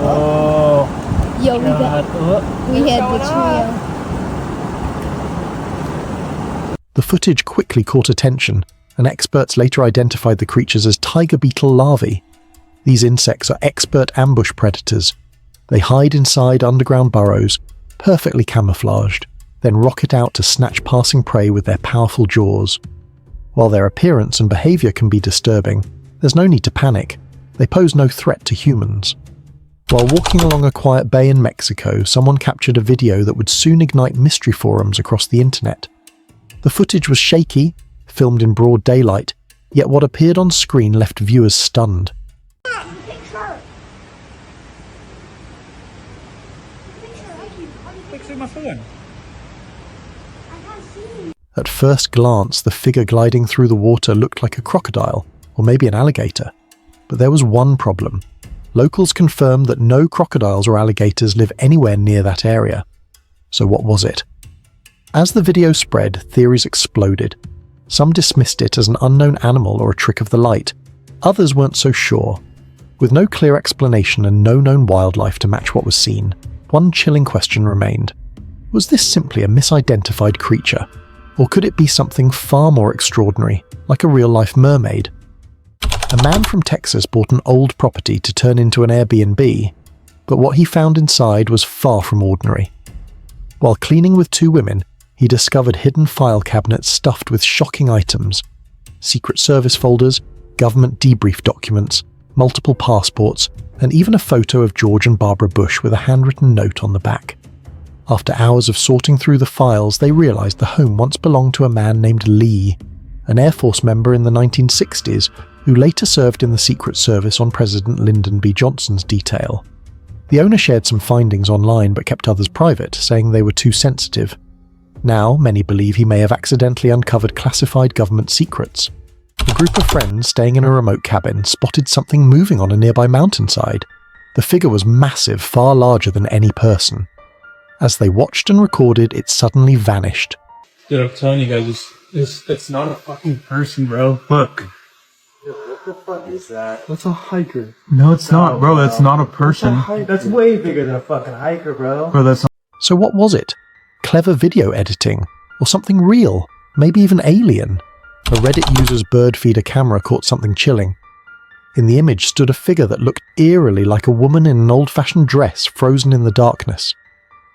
Oh. Yo, we had the trio. The footage quickly caught attention, and experts later identified the creatures as tiger beetle larvae. These insects are expert ambush predators. They hide inside underground burrows, perfectly camouflaged, then rocket out to snatch passing prey with their powerful jaws. While their appearance and behavior can be disturbing, there's no need to panic. They pose no threat to humans. While walking along a quiet bay in Mexico, someone captured a video that would soon ignite mystery forums across the internet. The footage was shaky, filmed in broad daylight, yet what appeared on screen left viewers stunned. At first glance, the figure gliding through the water looked like a crocodile, or maybe an alligator. But there was one problem. Locals confirmed that no crocodiles or alligators live anywhere near that area. So what was it? As the video spread, theories exploded. Some dismissed it as an unknown animal or a trick of the light. Others weren't so sure. With no clear explanation and no known wildlife to match what was seen, one chilling question remained. Was this simply a misidentified creature? Or could it be something far more extraordinary, like a real-life mermaid? A man from Texas bought an old property to turn into an Airbnb, but what he found inside was far from ordinary. While cleaning with two women, he discovered hidden file cabinets stuffed with shocking items: Secret Service folders, government debrief documents, multiple passports, and even a photo of George and Barbara Bush with a handwritten note on the back. After hours of sorting through the files, they realized the home once belonged to a man named Lee, an Air Force member in the 1960s who later served in the Secret Service on President Lyndon B. Johnson's detail. The owner shared some findings online but kept others private, saying they were too sensitive. Now, many believe he may have accidentally uncovered classified government secrets. A group of friends staying in a remote cabin spotted something moving on a nearby mountainside. The figure was massive, far larger than any person. As they watched and recorded, it suddenly vanished. Dude, I'm telling you guys, it's not a fucking person, bro. Look. What the fuck is that? That's a hiker. No, it's not, bro. That's not a person. That's way bigger than a fucking hiker, bro. Bro, that's not. So what was it? Clever video editing? Or something real? Maybe even alien? A Reddit user's bird feeder camera caught something chilling. In the image stood a figure that looked eerily like a woman in an old-fashioned dress frozen in the darkness.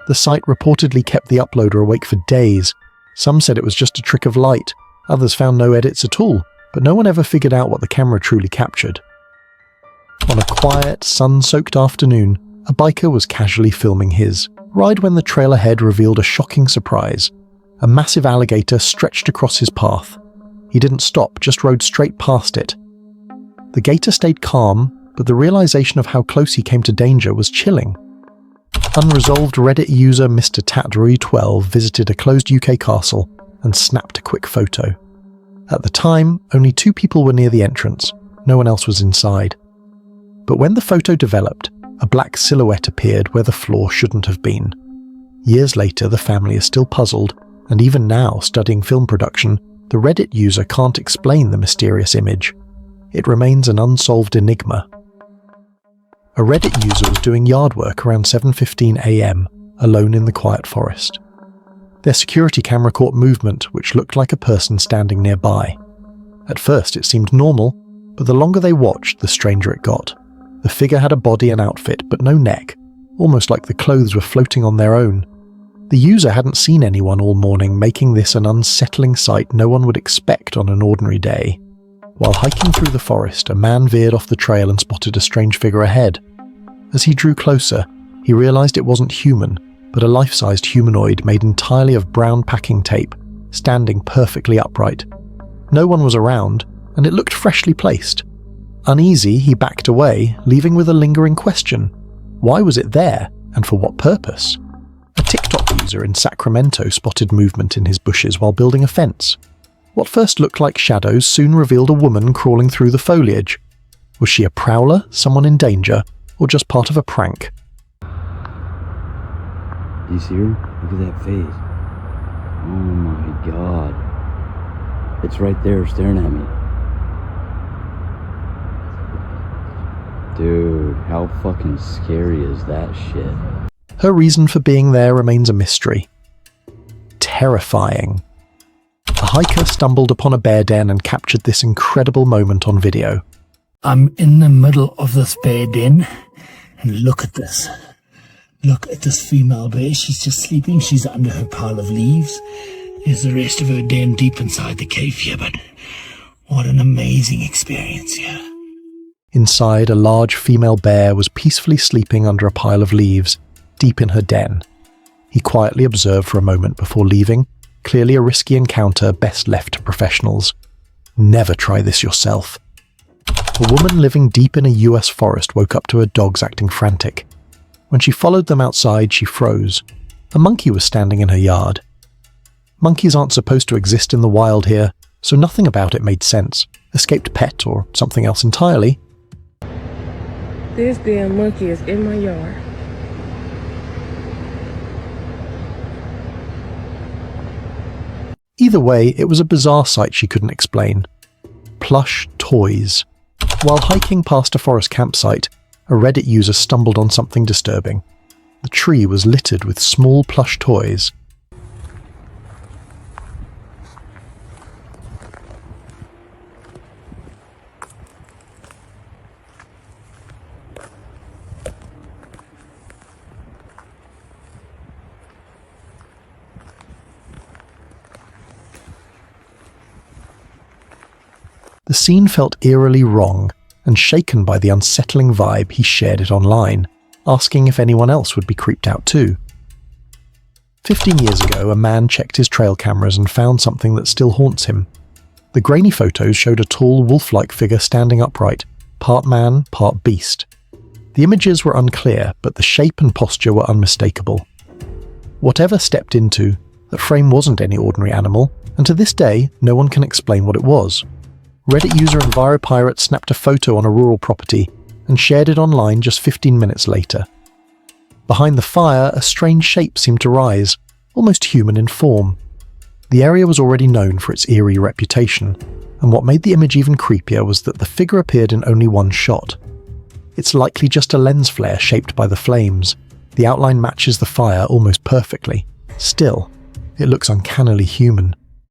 The site reportedly kept the uploader awake for days. Some said it was just a trick of light. Others found no edits at all, but no one ever figured out what the camera truly captured. On a quiet, sun-soaked afternoon, a biker was casually filming his. Right when the trail ahead revealed a shocking surprise. A massive alligator stretched across his path. He didn't stop, just rode straight past it. The gator stayed calm, but the realization of how close he came to danger was chilling. Unresolved Reddit user Mr. Tatrui12 visited a closed UK castle and snapped a quick photo. At the time, only 2 people were near the entrance. No one else was inside. But when the photo developed, a black silhouette appeared where the floor shouldn't have been. Years later, the family is still puzzled, and even now, studying film production, the Reddit user can't explain the mysterious image. It remains an unsolved enigma. A Reddit user was doing yard work around 7:15 AM, alone in the quiet forest. Their security camera caught movement which looked like a person standing nearby. At first it seemed normal, but the longer they watched, the stranger it got. The figure had a body and outfit, but no neck, almost like the clothes were floating on their own. The user hadn't seen anyone all morning, making this an unsettling sight no one would expect on an ordinary day. While hiking through the forest, a man veered off the trail and spotted a strange figure ahead. As he drew closer, he realized it wasn't human, but a life-sized humanoid made entirely of brown packing tape, standing perfectly upright. No one was around, and it looked freshly placed. Uneasy, he backed away, leaving with a lingering question. Why was it there, and for what purpose? A TikTok user in Sacramento spotted movement in his bushes while building a fence. What first looked like shadows soon revealed a woman crawling through the foliage. Was she a prowler, someone in danger, or just part of a prank? You see her? Look at that face. Oh my god. It's right there staring at me. Dude, how fucking scary is that shit? Her reason for being there remains a mystery. Terrifying. A hiker stumbled upon a bear den and captured this incredible moment on video. I'm in the middle of this bear den, and look at this. Look at this female bear. She's just sleeping. She's under her pile of leaves. There's the rest of her den deep inside the cave here, but what an amazing experience here. Inside, a large female bear was peacefully sleeping under a pile of leaves, deep in her den. He quietly observed for a moment before leaving, clearly a risky encounter best left to professionals. Never try this yourself. A woman living deep in a US forest woke up to her dogs acting frantic. When she followed them outside, she froze. A monkey was standing in her yard. Monkeys aren't supposed to exist in the wild here, so nothing about it made sense. Escaped pet or something else entirely. This damn monkey is in my yard. Either way, it was a bizarre sight she couldn't explain. Plush toys. While hiking past a forest campsite, a Reddit user stumbled on something disturbing. The tree was littered with small plush toys. The scene felt eerily wrong, and shaken by the unsettling vibe, he shared it online, asking if anyone else would be creeped out too. 15 years ago, a man checked his trail cameras and found something that still haunts him. The grainy photos showed a tall, wolf-like figure standing upright, part man, part beast. The images were unclear, but the shape and posture were unmistakable. Whatever stepped into, that frame wasn't any ordinary animal, and to this day, no one can explain what it was. Reddit user EnviroPirate snapped a photo on a rural property and shared it online just 15 minutes later. Behind the fire, a strange shape seemed to rise, almost human in form. The area was already known for its eerie reputation, and what made the image even creepier was that the figure appeared in only one shot. It's likely just a lens flare shaped by the flames. The outline matches the fire almost perfectly. Still, it looks uncannily human.